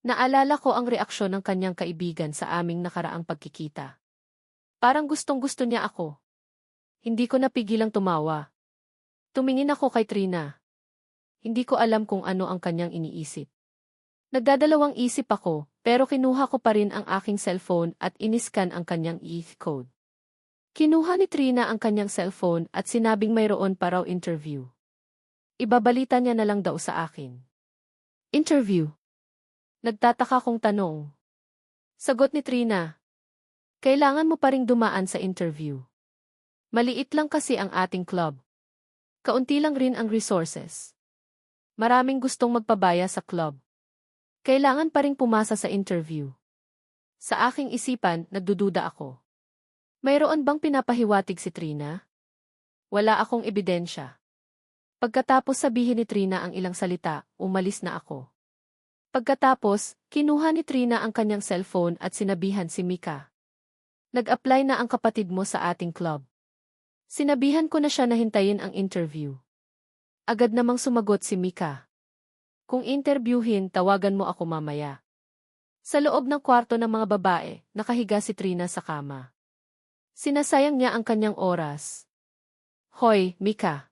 Speaker 1: Naalala ko ang reaksyon ng kanyang kaibigan sa aming nakaraang pagkikita. Parang gustong-gusto niya ako. Hindi ko napigilang tumawa. Tumingin ako kay Trina. Hindi ko alam kung ano ang kanyang iniisip. Nagdadalawang isip ako, pero kinuha ko pa rin ang aking cellphone at iniskan ang kanyang e-code. Kinuha ni Trina ang kanyang cellphone at sinabing mayroon pa raw interview. Ibabalita niya na lang daw sa akin. Interview? Nagtataka kong tanong. Sagot ni Trina. Kailangan mo pa ring dumaan sa interview. Maliit lang kasi ang ating club. Kaunti lang rin ang resources. Maraming gustong magpabaya sa club. Kailangan pa ring pumasa sa interview. Sa aking isipan, nagdududa ako. Mayroon bang pinapahiwatig si Trina? Wala akong ebidensya. Pagkatapos sabihin ni Trina ang ilang salita, umalis na ako. Pagkatapos, kinuha ni Trina ang kanyang cellphone at sinabihan si Mika. Nag-apply na ang kapatid mo sa ating club. Sinabihan ko na siya na hintayin ang interview. Agad namang sumagot si Mika. Kung interviewin, tawagan mo ako mamaya. Sa loob ng kwarto ng mga babae, nakahiga si Trina sa kama. Sinasayang niya ang kanyang oras. Hoy, Mika.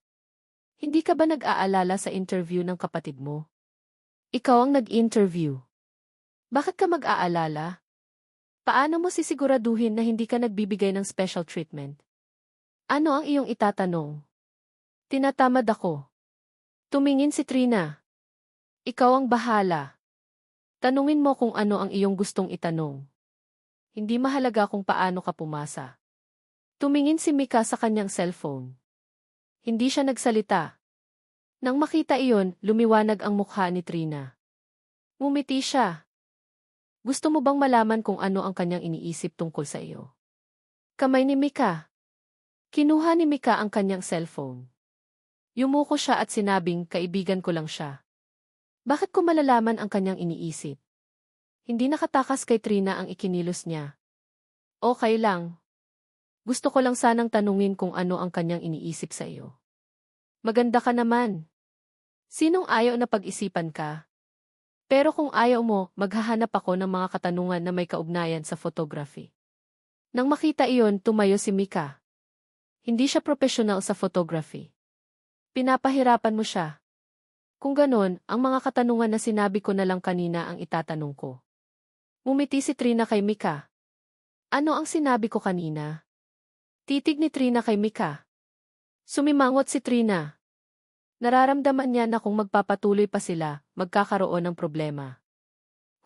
Speaker 1: Hindi ka ba nag-aalala sa interview ng kapatid mo? Ikaw ang nag-interview. Bakit ka mag-aalala? Paano mo sisiguraduhin na hindi ka nagbibigay ng special treatment? Ano ang iyong itatanong? Tinatamad ako. Tumingin si Trina. Ikaw ang bahala. Tanungin mo kung ano ang iyong gustong itanong. Hindi mahalaga kung paano ka pumasa. Tumingin si Mika sa kanyang cellphone. Hindi siya nagsalita. Nang makita iyon, lumiwanag ang mukha ni Trina. Ngumiti siya. Gusto mo bang malaman kung ano ang kanyang iniisip tungkol sa iyo? Kamay ni Mika. Kinuha ni Mika ang kanyang cellphone. Yumuko siya at sinabing kaibigan ko lang siya. Bakit ko malalaman ang kanyang iniisip? Hindi nakatakas kay Trina ang ikinilos niya. Okay lang. Gusto ko lang sanang tanungin kung ano ang kanyang iniisip sa iyo. Maganda ka naman. Sinong ayaw na pag-isipan ka? Pero kung ayaw mo, maghahanap ako ng mga katanungan na may kaugnayan sa photography. Nang makita iyon, tumayo si Mika. Hindi siya profesional sa photography. Pinapahirapan mo siya. Kung ganon, ang mga katanungan na sinabi ko na lang kanina ang itatanong ko. Ngumiti si Trina kay Mika. Ano ang sinabi ko kanina? Titig ni Trina kay Mika. Sumimangot si Trina. Nararamdaman niya na kung magpapatuloy pa sila, magkakaroon ng problema.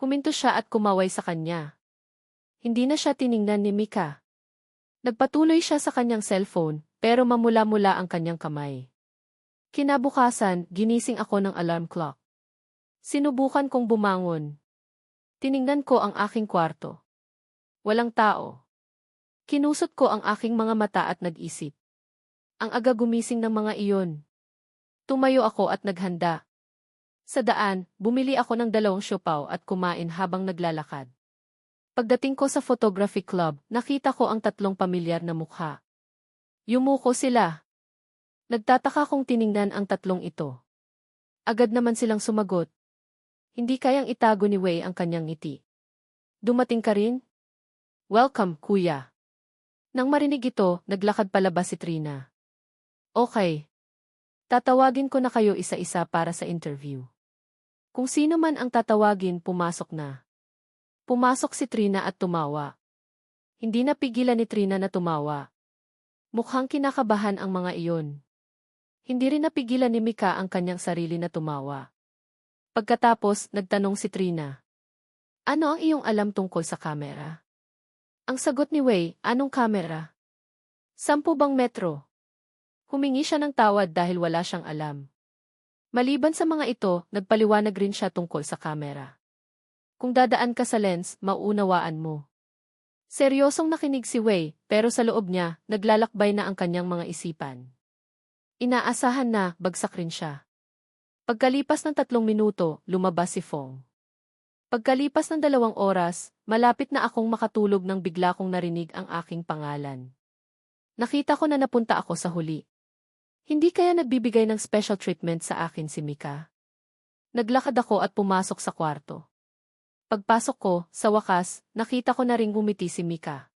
Speaker 1: Huminto siya at kumaway sa kanya. Hindi na siya tiningnan ni Mika. Nagpatuloy siya sa kanyang cellphone, pero mamula-mula ang kanyang kamay. Kinabukasan, ginising ako ng alarm clock. Sinubukan kong bumangon. Tiningnan ko ang aking kwarto. Walang tao. Kinusot ko ang aking mga mata at nag-isip. Ang aga gumising ng mga iyon. Tumayo ako at naghanda. Sa daan, bumili ako ng 2 siopaw at kumain habang naglalakad. Pagdating ko sa photography club, nakita ko ang 3 pamilyar na mukha. Yumuko sila. Nagtataka kong tiningnan ang 3 ito. Agad naman silang sumagot. Hindi kayang itago ni Wei ang kanyang ngiti. Dumating ka rin? Welcome, kuya. Nang marinig ito, naglakad palabas si Trina. Okay. Tatawagin ko na kayo isa-isa para sa interview. Kung sino man ang tatawagin, pumasok na. Pumasok si Trina at tumawa. Hindi napigilan ni Trina na tumawa. Mukhang kinakabahan ang mga iyon. Hindi rin napigilan ni Mika ang kanyang sarili na tumawa. Pagkatapos, nagtanong si Trina. Ano ang iyong alam tungkol sa kamera? Ang sagot ni Wei, anong kamera? 10 metro. Humingi siya ng tawad dahil wala siyang alam. Maliban sa mga ito, nagpaliwanag rin siya tungkol sa kamera. Kung dadaan ka sa lens, mauunawaan mo. Seryosong nakinig si Wei, pero sa loob niya, naglalakbay na ang kanyang mga isipan. Inaasahan na, bagsak rin siya. Pagkalipas ng 3 minuto, lumabas si Fong. Pagkalipas ng 2 oras, malapit na akong makatulog nang bigla kong narinig ang aking pangalan. Nakita ko na napunta ako sa huli. Hindi kaya nagbibigay ng special treatment sa akin si Mika? Naglakad ako at pumasok sa kwarto. Pagpasok ko, sa wakas, nakita ko na ring ngumiti si Mika.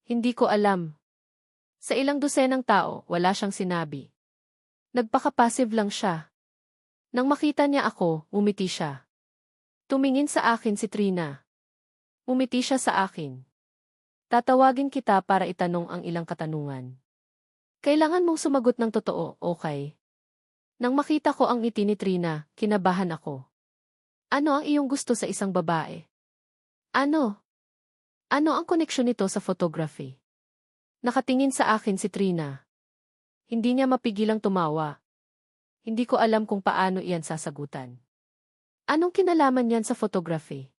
Speaker 1: Hindi ko alam. Sa ilang dosenang tao, wala siyang sinabi. Nagpaka-passive lang siya. Nang makita niya ako, umiti siya. Tumingin sa akin si Trina. Umiti siya sa akin. Tatawagin kita para itanong ang ilang katanungan. Kailangan mong sumagot ng totoo, okay? Nang makita ko ang ngiti ni Trina, kinabahan ako. Ano ang iyong gusto sa isang babae? Ano? Ano ang koneksyon nito sa photography? Nakatingin sa akin si Trina. Hindi niya mapigilang tumawa. Hindi ko alam kung paano iyan sasagutan. Anong kinalaman niyan sa photography?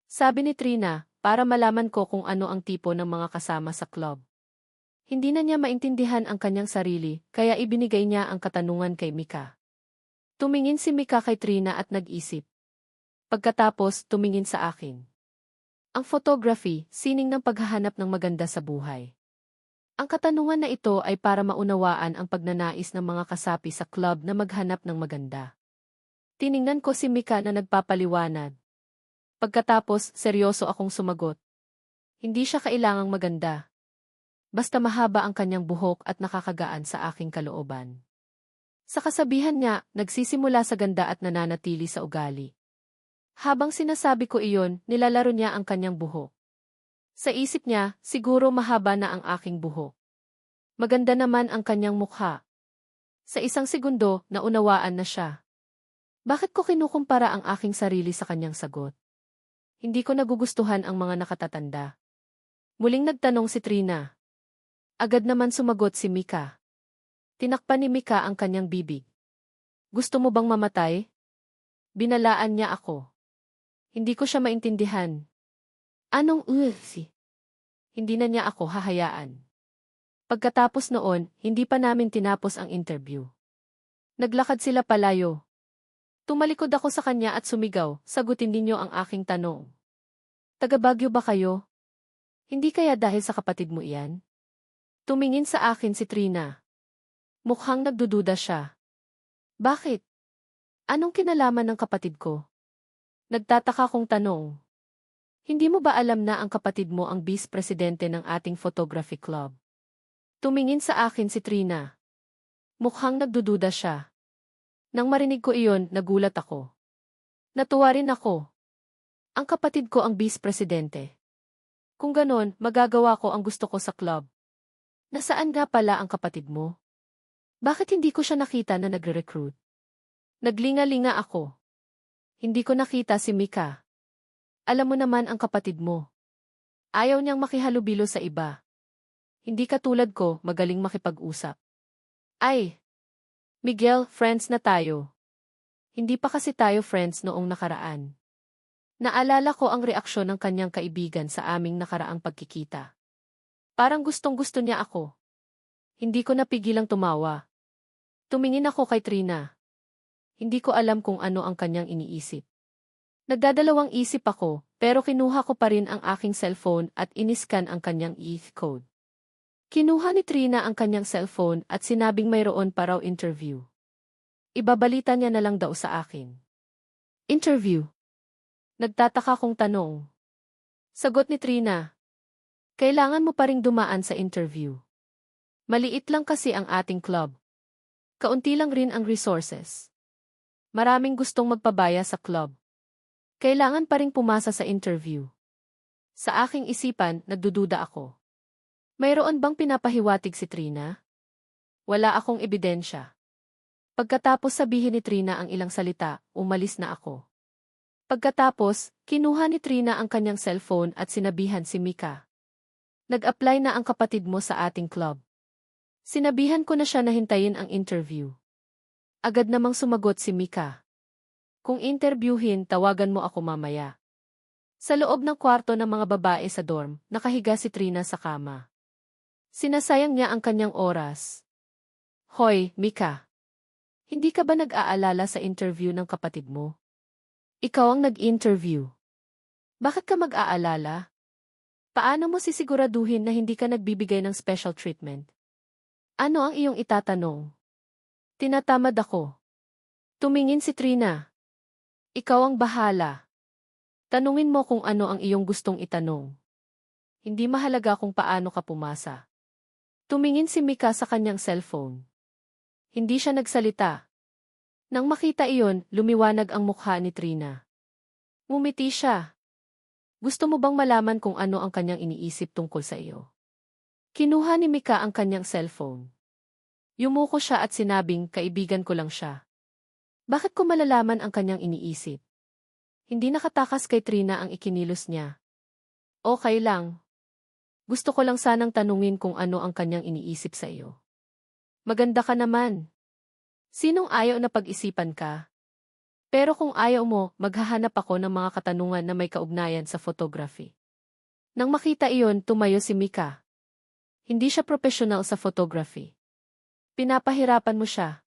Speaker 1: Sabi ni Trina, para malaman ko kung ano ang tipo ng mga kasama sa club. Hindi na niya maintindihan ang kanyang sarili, kaya ibinigay niya ang katanungan kay Mika. Tumingin si Mika kay Trina at nag-isip. Pagkatapos, tumingin sa akin. Ang photography, sining ng paghahanap ng maganda sa buhay. Ang katanungan na ito ay para maunawaan ang pagnanais ng mga kasapi sa club na maghanap ng maganda. Tiningnan ko si Mika na nagpapaliwanag. Pagkatapos, seryoso akong sumagot. Hindi siya kailangang maganda. Basta mahaba ang kanyang buhok at nakakagaan sa aking kalooban. Sa kasabihan niya, nagsisimula sa ganda at nananatili sa ugali. Habang sinasabi ko iyon, nilalaro niya ang kanyang buhok. Sa isip niya, siguro mahaba na ang aking buhok. Maganda naman ang kanyang mukha. Sa isang segundo, naunawaan na siya. Bakit ko kinukumpara ang aking sarili sa kanyang sagot? Hindi ko nagugustuhan ang mga nakatatanda. Muling nagtanong si Trina. Agad naman sumagot si Mika. Tinakpan ni Mika ang kanyang bibig. Gusto mo bang mamatay? Binalaan niya ako. Hindi ko siya maintindihan. Anong si? Hindi na niya ako hahayaan. Pagkatapos noon, hindi pa namin tinapos ang interview. Naglakad sila palayo. Tumalikod ako sa kanya at sumigaw, sagutin ninyo ang aking tanong. Taga Baguio ba kayo? Hindi kaya dahil sa kapatid mo iyan? Tumingin sa akin si Trina. Mukhang nagdududa siya. Bakit? Anong kinalaman ng kapatid ko? Nagtataka kong tanong. Hindi mo ba alam na ang kapatid mo ang vice-presidente ng ating photography club? Tumingin sa akin si Trina. Mukhang nagdududa siya. Nang marinig ko iyon, nagulat ako. Natuwa rin ako. Ang kapatid ko ang vice-presidente. Kung ganon, magagawa ko ang gusto ko sa club. Nasaan nga pala ang kapatid mo? Bakit hindi ko siya nakita na nagre-recruit? Naglinga-linga ako. Hindi ko nakita si Mika. Alam mo naman ang kapatid mo. Ayaw niyang makihalubilo sa iba. Hindi katulad ko, magaling makipag-usap. Ay! Miguel, friends na tayo. Hindi pa kasi tayo friends noong nakaraan. Naalala ko ang reaksyon ng kanyang kaibigan sa aming nakaraang pagkikita. Parang gustong-gusto niya ako. Hindi ko napigilang tumawa. Tumingin ako kay Trina. Hindi ko alam kung ano ang kanyang iniisip. Nagdadalawang isip ako, pero kinuha ko pa rin ang aking cellphone at iniskan ang kanyang e-code. Kinuha ni Trina ang kanyang cellphone at sinabing mayroon pa raw interview. Ibabalita niya na lang daw sa akin. Interview? Nagtataka kong tanong. Sagot ni Trina. Kailangan mo pa ring dumaan sa interview. Maliit lang kasi ang ating club. Kaunti lang rin ang resources. Maraming gustong magpabaya sa club. Kailangan pa ring pumasa sa interview. Sa aking isipan, nagdududa ako. Mayroon bang pinapahiwatig si Trina? Wala akong ebidensya. Pagkatapos sabihin ni Trina ang ilang salita, umalis na ako. Pagkatapos, kinuha ni Trina ang kanyang cellphone at sinabihan si Mika. Nag-apply na ang kapatid mo sa ating club. Sinabihan ko na siya na hintayin ang interview. Agad namang sumagot si Mika. Kung interviewin, tawagan mo ako mamaya. Sa loob ng kwarto ng mga babae sa dorm, nakahiga si Trina sa kama. Sinasayang niya ang kanyang oras. Hoy, Mika. Hindi ka ba nag-aalala sa interview ng kapatid mo? Ikaw ang nag-interview. Bakit ka mag-aalala? Paano mo sisiguraduhin na hindi ka nagbibigay ng special treatment? Ano ang iyong itatanong? Tinatamad ako. Tumingin si Trina. Ikaw ang bahala. Tanungin mo kung ano ang iyong gustong itanong. Hindi mahalaga kung paano ka pumasa. Tumingin si Mika sa kanyang cellphone. Hindi siya nagsalita. Nang makita iyon, lumiwanag ang mukha ni Trina. Ngumiti siya. Gusto mo bang malaman kung ano ang kanyang iniisip tungkol sa iyo? Kinuha ni Mika ang kanyang cellphone. Yumuko siya at sinabing kaibigan ko lang siya. Bakit ko malalaman ang kanyang iniisip? Hindi nakatakas kay Trina ang ikinilos niya. Okay lang. Gusto ko lang sanang tanungin kung ano ang kanyang iniisip sa iyo. Maganda ka naman. Sinong ayaw na pag-isipan ka? Pero kung ayaw mo, maghahanap ako ng mga katanungan na may kaugnayan sa photography. Nang makita iyon, tumayo si Mika. Hindi siya profesional sa photography. Pinapahirapan mo siya.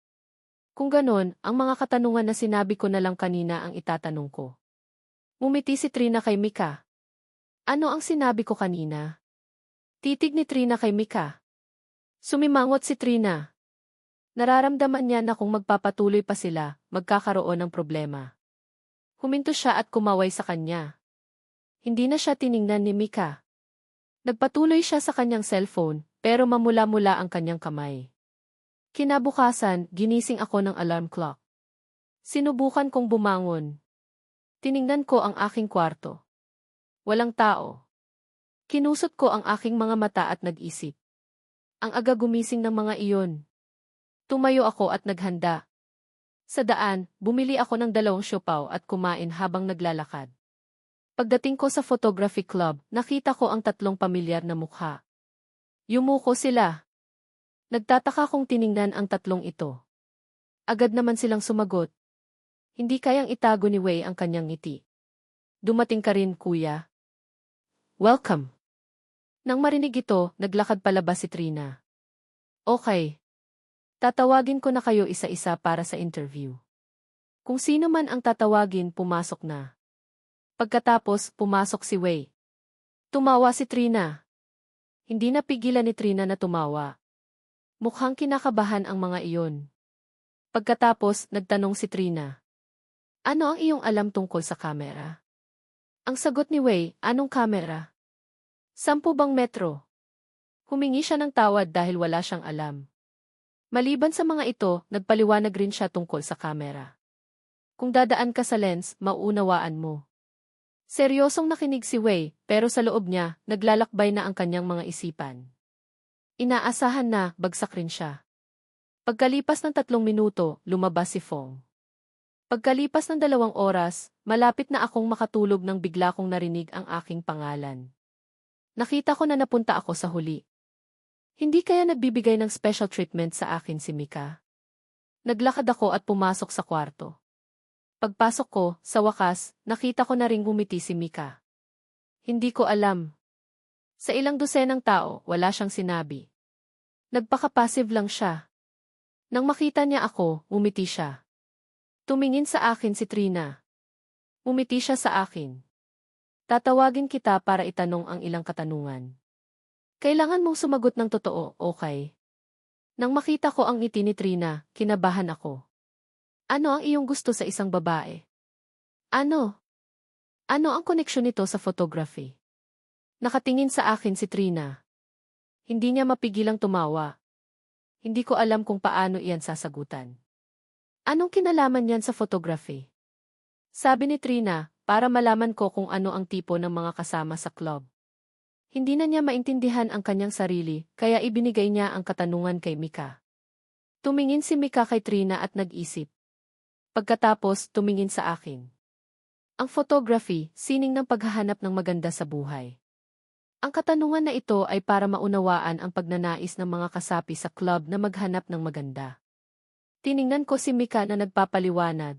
Speaker 1: Kung ganon, ang mga katanungan na sinabi ko na lang kanina ang itatanong ko. Ngumiti si Trina kay Mika. Ano ang sinabi ko kanina? Titig ni Trina kay Mika. Sumimangot si Trina. Nararamdaman niya na kung magpapatuloy pa sila, magkakaroon ng problema. Huminto siya at kumaway sa kanya. Hindi na siya tiningnan ni Mika. Nagpatuloy siya sa kanyang cellphone, pero mamula-mula ang kanyang kamay. Kinabukasan, ginising ako ng alarm clock. Sinubukan kong bumangon. Tiningnan ko ang aking kwarto. Walang tao. Kinusot ko ang aking mga mata at nag-isip. Ang aga gumising ng mga iyon. Tumayo ako at naghanda. Sa daan, bumili ako ng 2 siopaw at kumain habang naglalakad. Pagdating ko sa photography club, nakita ko ang 3 pamilyar na mukha. Yumuko sila. Nagtataka kong tiningnan ang 3 ito. Agad naman silang sumagot. Hindi kayang itago ni Wei ang kanyang ngiti. Dumating ka rin, kuya. Welcome. Nang marinig ito, naglakad palabas si Trina. Okay. Tatawagin ko na kayo isa-isa para sa interview. Kung sino man ang tatawagin, pumasok na. Pagkatapos, pumasok si Wei. Tumawa si Trina. Hindi napigilan ni Trina na tumawa. Mukhang kinakabahan ang mga iyon. Pagkatapos, nagtanong si Trina. Ano ang iyong alam tungkol sa kamera? Ang sagot ni Wei, anong kamera? 10 bang metro? Humingi siya ng tawad dahil wala siyang alam. Maliban sa mga ito, nagpaliwanag rin siya tungkol sa kamera. Kung dadaan ka sa lens, mauunawaan mo. Seryosong nakinig si Wei, pero sa loob niya, naglalakbay na ang kanyang mga isipan. Inaasahan na, bagsak rin siya. Pagkalipas ng 3 minuto, lumabas si Fong. Pagkalipas ng 2 oras, malapit na akong makatulog nang bigla kong narinig ang aking pangalan. Nakita ko na napunta ako sa huli. Hindi kaya nagbibigay ng special treatment sa akin si Mika? Naglakad ako at pumasok sa kwarto. Pagpasok ko, sa wakas, nakita ko na ring ngumiti si Mika. Hindi ko alam. Sa ilang dosenang tao, wala siyang sinabi. Nagpaka-passive lang siya. Nang makita niya ako, ngumiti siya. Tumingin sa akin si Trina. Ngumiti siya sa akin. Tatawagin kita para itanong ang ilang katanungan. Kailangan mong sumagot ng totoo, okay? Nang makita ko ang ngiti ni Trina, kinabahan ako. Ano ang iyong gusto sa isang babae? Ano? Ano ang koneksyon nito sa photography? Nakatingin sa akin si Trina. Hindi niya mapigilang tumawa. Hindi ko alam kung paano iyan sasagutan. Anong kinalaman niyan sa photography? Sabi ni Trina, para malaman ko kung ano ang tipo ng mga kasama sa club. Hindi na niya maintindihan ang kanyang sarili, kaya ibinigay niya ang katanungan kay Mika. Tumingin si Mika kay Trina at nag-isip. Pagkatapos, tumingin sa akin. Ang photography, sining ng paghahanap ng maganda sa buhay. Ang katanungan na ito ay para maunawaan ang pagnanais ng mga kasapi sa club na maghanap ng maganda. Tiningnan ko si Mika na nagpapaliwanag.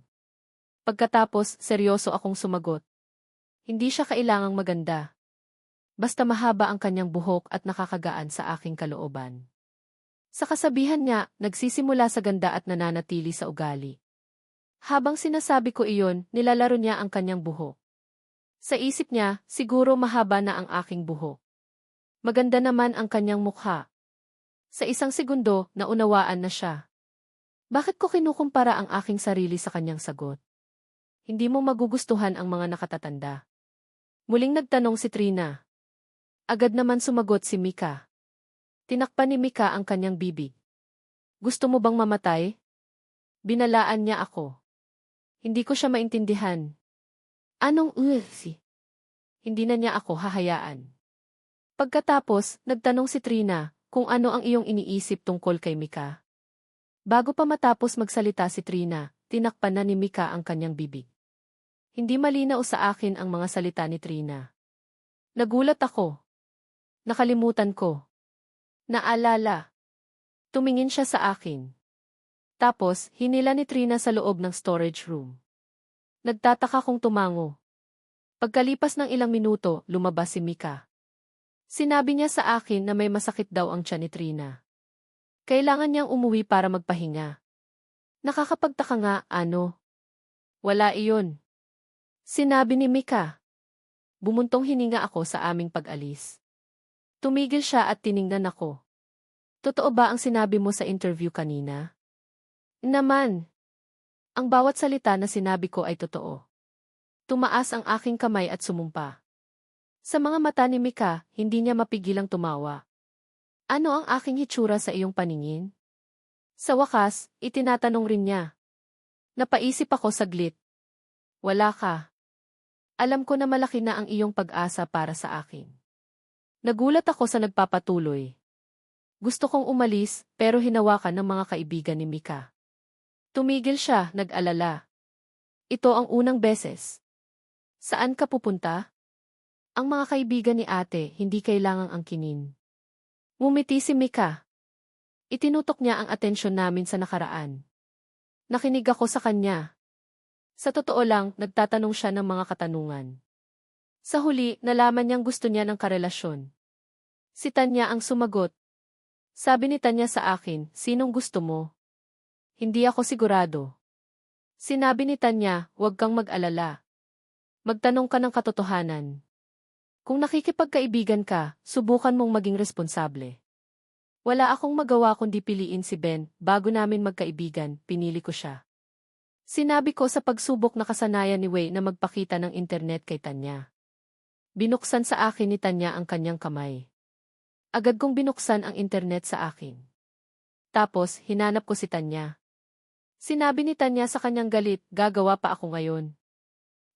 Speaker 1: Pagkatapos, seryoso akong sumagot. Hindi siya kailangang maganda. Basta mahaba ang kanyang buhok at nakakagaan sa aking kalooban. Sa kasabihan niya, nagsisimula sa ganda at nananatili sa ugali. Habang sinasabi ko iyon, nilalaro niya ang kanyang buhok. Sa isip niya, siguro mahaba na ang aking buhok. Maganda naman ang kanyang mukha. Sa isang segundo, naunawaan na siya. Bakit ko kinukumpara ang aking sarili sa kanyang sagot? Hindi mo magugustuhan ang mga nakatatanda. Muling nagtanong si Trina. Agad naman sumagot si Mika. Tinakpan ni Mika ang kanyang bibig. Gusto mo bang mamatay? Binalaan niya ako. Hindi ko siya maintindihan. Anong si? Hindi na niya ako hahayaan. Pagkatapos, nagtanong si Trina kung ano ang iyong iniisip tungkol kay Mika. Bago pa matapos magsalita si Trina, tinakpan na ni Mika ang kanyang bibig. Hindi malinaw sa akin ang mga salita ni Trina. Nagulat ako. Nakalimutan ko. Naalala. Tumingin siya sa akin. Tapos, hinila ni Trina sa loob ng storage room. Nagtataka kong tumango. Pagkalipas ng ilang minuto, lumabas si Mika. Sinabi niya sa akin na may masakit daw ang tiyan ni Trina. Kailangan niyang umuwi para magpahinga. Nakakapagtaka nga, ano? Wala iyon. Sinabi ni Mika. Bumuntong hininga ako sa aming pag-alis. Tumigil siya at tiningnan ako. Totoo ba ang sinabi mo sa interview kanina? Naman. Ang bawat salita na sinabi ko ay totoo. Tumaas ang aking kamay at sumumpa. Sa mga mata ni Mika, hindi niya mapigilang tumawa. Ano ang aking hitsura sa iyong paningin? Sa wakas, itinatanong rin niya. Napaisip ako saglit. Wala ka. Alam ko na malaki na ang iyong pag-asa para sa akin. Nagulat ako sa nagpapatuloy. Gusto kong umalis, pero hinawakan ng mga kaibigan ni Mika. Tumigil siya, nag-alala. Ito ang unang beses. Saan ka pupunta? Ang mga kaibigan ni ate, hindi kailangang angkinin. Ngumiti si Mika. Itinutok niya ang atensyon namin sa nakaraan. Nakinig ako sa kanya. Sa totoo lang, nagtatanong siya ng mga katanungan. Sa huli, nalaman niyang gusto niya ng karelasyon. Si Tanya ang sumagot. Sabi ni Tanya sa akin, sinong gusto mo? Hindi ako sigurado. Sinabi ni Tanya, huwag kang mag-alala. Magtanong ka ng katotohanan. Kung nakikipagkaibigan ka, subukan mong maging responsable. Wala akong magawa kundi piliin si Ben, bago namin magkaibigan, pinili ko siya. Sinabi ko sa pagsubok na kasanayan ni Wei na magpakita ng internet kay Tanya. Binuksan sa akin ni Tanya ang kanyang kamay. Agad kong binuksan ang internet sa akin. Tapos, hinanap ko si Tanya. Sinabi ni Tanya sa kanyang galit, gagawa pa ako ngayon.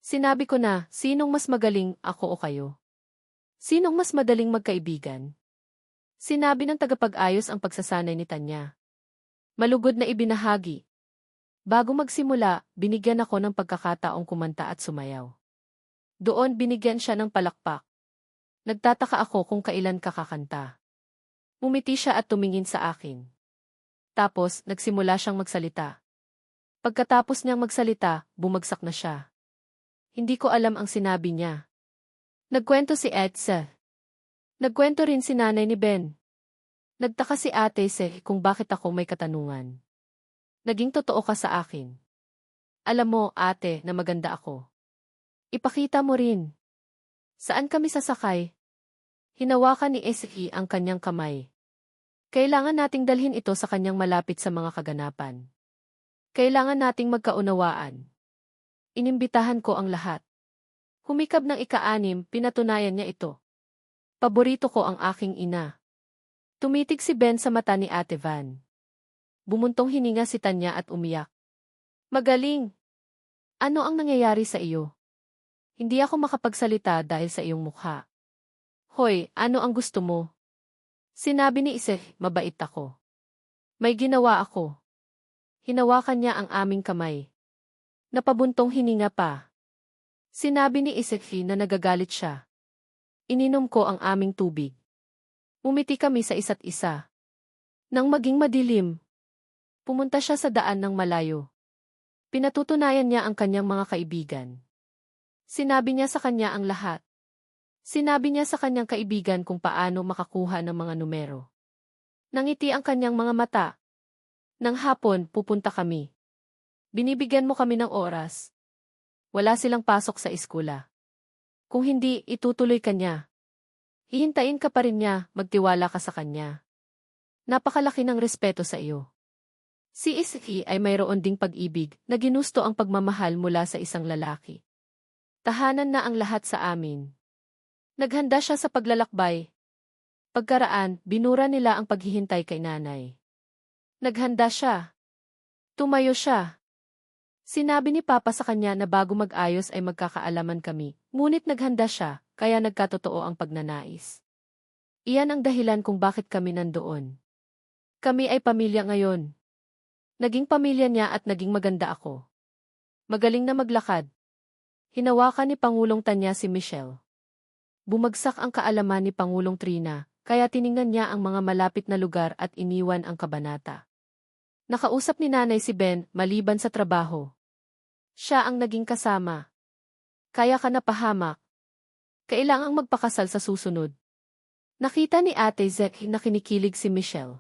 Speaker 1: Sinabi ko na, sinong mas magaling, ako o kayo? Sinong mas madaling magkaibigan? Sinabi ng tagapag-ayos ang pagsasanay ni Tanya. Malugod na ibinahagi. Bago magsimula, binigyan ako ng pagkakataong kumanta at sumayaw. Doon binigyan siya ng palakpak. Nagtataka ako kung kailan kakakanta. Umiti siya at tumingin sa akin. Tapos, nagsimula siyang magsalita. Pagkatapos niyang magsalita, bumagsak na siya. Hindi ko alam ang sinabi niya. Nagkwento si Edsa. Nagkwento rin si nanay ni Ben. Nagtaka si ate kung bakit ako may katanungan. Naging totoo ka sa akin. Alam mo, ate, na maganda ako. Ipakita mo rin. Saan kami sasakay? Hinawakan ni Esi ang kanyang kamay. Kailangan nating dalhin ito sa kanyang malapit sa mga kaganapan. Kailangan nating magkaunawaan. Inimbitahan ko ang lahat. Humikab ng ika-6, pinatunayan niya ito. Paborito ko ang aking ina. Tumitig si Ben sa mata ni Ate Van. Bumuntong hininga si Tanya at umiyak. Magaling! Ano ang nangyayari sa iyo? Hindi ako makapagsalita dahil sa iyong mukha. Hoy, ano ang gusto mo? Sinabi ni Ise, mabait ako. May ginawa ako. Hinawakan niya ang aming kamay. Napabuntong hininga pa. Sinabi ni Ise na nagagalit siya. Ininom ko ang aming tubig. Umiti kami sa isa't isa. Nang maging madilim, pumunta siya sa daan ng malayo. Pinatutunayan niya ang kanyang mga kaibigan. Sinabi niya sa kanya ang lahat. Sinabi niya sa kanyang kaibigan kung paano makakuha ng mga numero. Nangiti ang kanyang mga mata. Nang hapon, pupunta kami. Binibigyan mo kami ng oras. Wala silang pasok sa eskula. Kung hindi, itutuloy ka niya. Hihintayin ka pa rin niya, magtiwala ka sa kanya. Napakalaki ng respeto sa iyo. Si Isi ay mayroon ding pag-ibig na ginusto ang pagmamahal mula sa isang lalaki. Tahanan na ang lahat sa amin. Naghanda siya sa paglalakbay. Pagkaraan, binura nila ang paghihintay kay nanay. Naghanda siya. Tumayo siya. Sinabi ni Papa sa kanya na bago mag-ayos ay magkakaalaman kami, ngunit naghanda siya, kaya nagkatotoo ang pagnanais. Iyan ang dahilan kung bakit kami nandoon. Kami ay pamilya ngayon. Naging pamilya niya at naging maganda ako. Magaling na maglakad. Hinawakan ni Pangulong Tanya si Michelle. Bumagsak ang kaalaman ni Pangulong Trina, kaya tiningnan niya ang mga malapit na lugar at iniwan ang kabanata. Nakausap ni nanay si Ben maliban sa trabaho. Siya ang naging kasama. Kaya ka napahamak. Kailangang magpakasal sa susunod. Nakita ni Ate Zek na kinikilig si Michelle.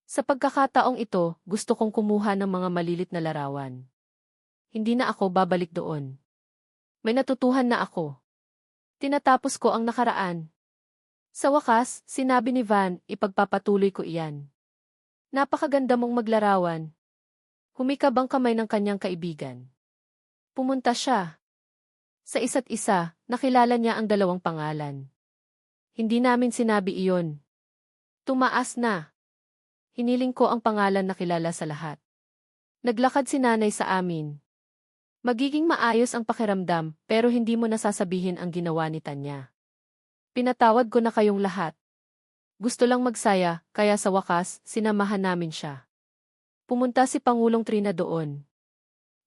Speaker 1: Sa pagkakataong ito, gusto kong kumuha ng mga malilit na larawan. Hindi na ako babalik doon. May natutuhan na ako. Tinatapos ko ang nakaraan. Sa wakas, sinabi ni Van, ipagpapatuloy ko iyan. Napakaganda mong maglarawan. Humikab ang kamay ng kanyang kaibigan. Pumunta siya. Sa isa't isa, nakilala niya ang dalawang pangalan. Hindi namin sinabi iyon. Tumaas na. Hiniling ko ang pangalan na kilala sa lahat. Naglakad si nanay sa amin. Magiging maayos ang pakiramdam, pero hindi mo nasasabihin ang ginawa ni Tanya. Pinatawad ko na kayong lahat. Gusto lang magsaya, kaya sa wakas, sinamahan namin siya. Pumunta si Pangulong Trina doon.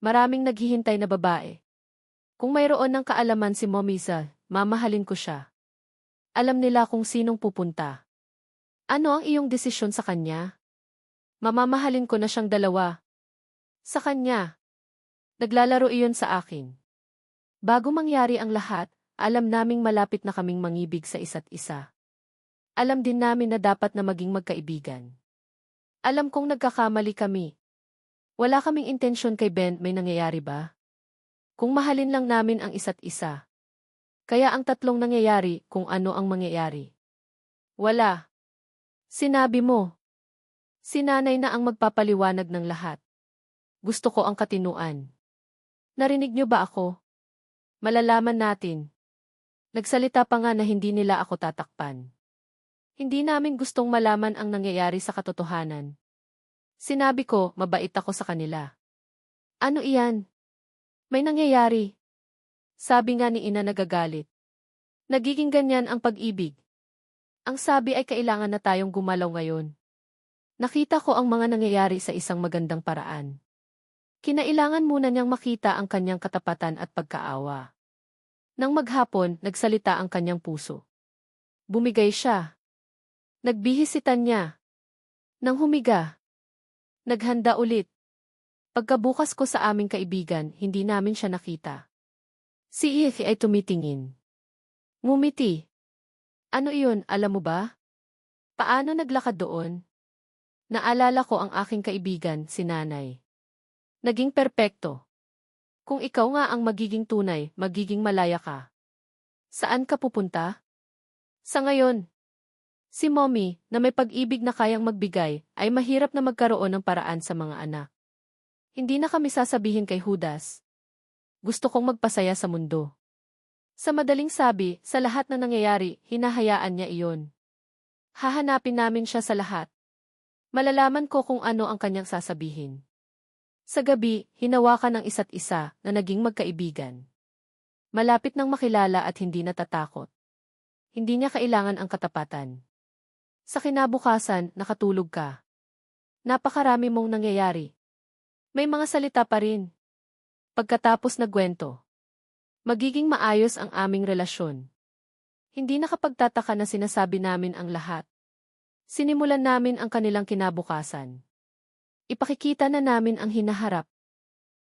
Speaker 1: Maraming naghihintay na babae. Kung mayroon ng kaalaman si Momisa, mamahalin ko siya. Alam nila kung sinong pupunta. Ano ang iyong desisyon sa kanya? Mamamahalin ko na siyang dalawa. Sa kanya. Naglalaro iyon sa akin. Bago mangyari ang lahat, alam naming malapit na kaming mangibig sa isa't isa. Alam din namin na dapat na maging magkaibigan. Alam kong nagkakamali kami. Wala kaming intensyon kay Ben, may nangyayari ba? Kung mahalin lang namin ang isa't isa. Kaya ang tatlong nangyayari kung ano ang mangyayari. Wala. Sinabi mo. Si nanay na ang magpapaliwanag ng lahat. Gusto ko ang katinuan. Narinig niyo ba ako? Malalaman natin. Nagsalita pa nga na hindi nila ako tatakpan. Hindi namin gustong malaman ang nangyayari sa katotohanan. Sinabi ko, mabait ako sa kanila. Ano iyan? May nangyayari. Sabi nga ni ina nagagalit. Nagiging ganyan ang pag-ibig. Ang sabi ay kailangan na tayong gumalaw ngayon. Nakita ko ang mga nangyayari sa isang magandang paraan. Kinailangan muna niyang makita ang kanyang katapatan at pagkaawa. Nang maghapon, nagsalita ang kanyang puso. Bumigay siya. Nagbihis si Tanya. Nang humiga. Naghanda ulit. Pagkabukas ko sa aming kaibigan, hindi namin siya nakita. Si Ife ay tumitingin. Ngumiti. Ano iyon, alam mo ba? Paano naglakad doon? Naalala ko ang aking kaibigan, si nanay. Naging perpekto. Kung ikaw nga ang magiging tunay, magiging malaya ka. Saan ka pupunta? Sa ngayon. Si Mommy, na may pag-ibig na kayang magbigay, ay mahirap na magkaroon ng paraan sa mga anak. Hindi na kami sasabihin kay Judas. Gusto kong magpasaya sa mundo. Sa madaling sabi, sa lahat na nangyayari, hinahayaan niya iyon. Hahanapin namin siya sa lahat. Malalaman ko kung ano ang kanyang sasabihin. Sa gabi, hinawakan ng isa't isa na naging magkaibigan. Malapit nang makilala at hindi natatakot. Hindi niya kailangan ang katapatan. Sa kinabukasan, nakatulog ka. Napakarami mong nangyayari. May mga salita pa rin. Pagkatapos nagkwento, magiging maayos ang aming relasyon. Hindi nakapagtataka na sinasabi namin ang lahat. Sinimulan namin ang kanilang kinabukasan. Ipakikita na namin ang hinaharap.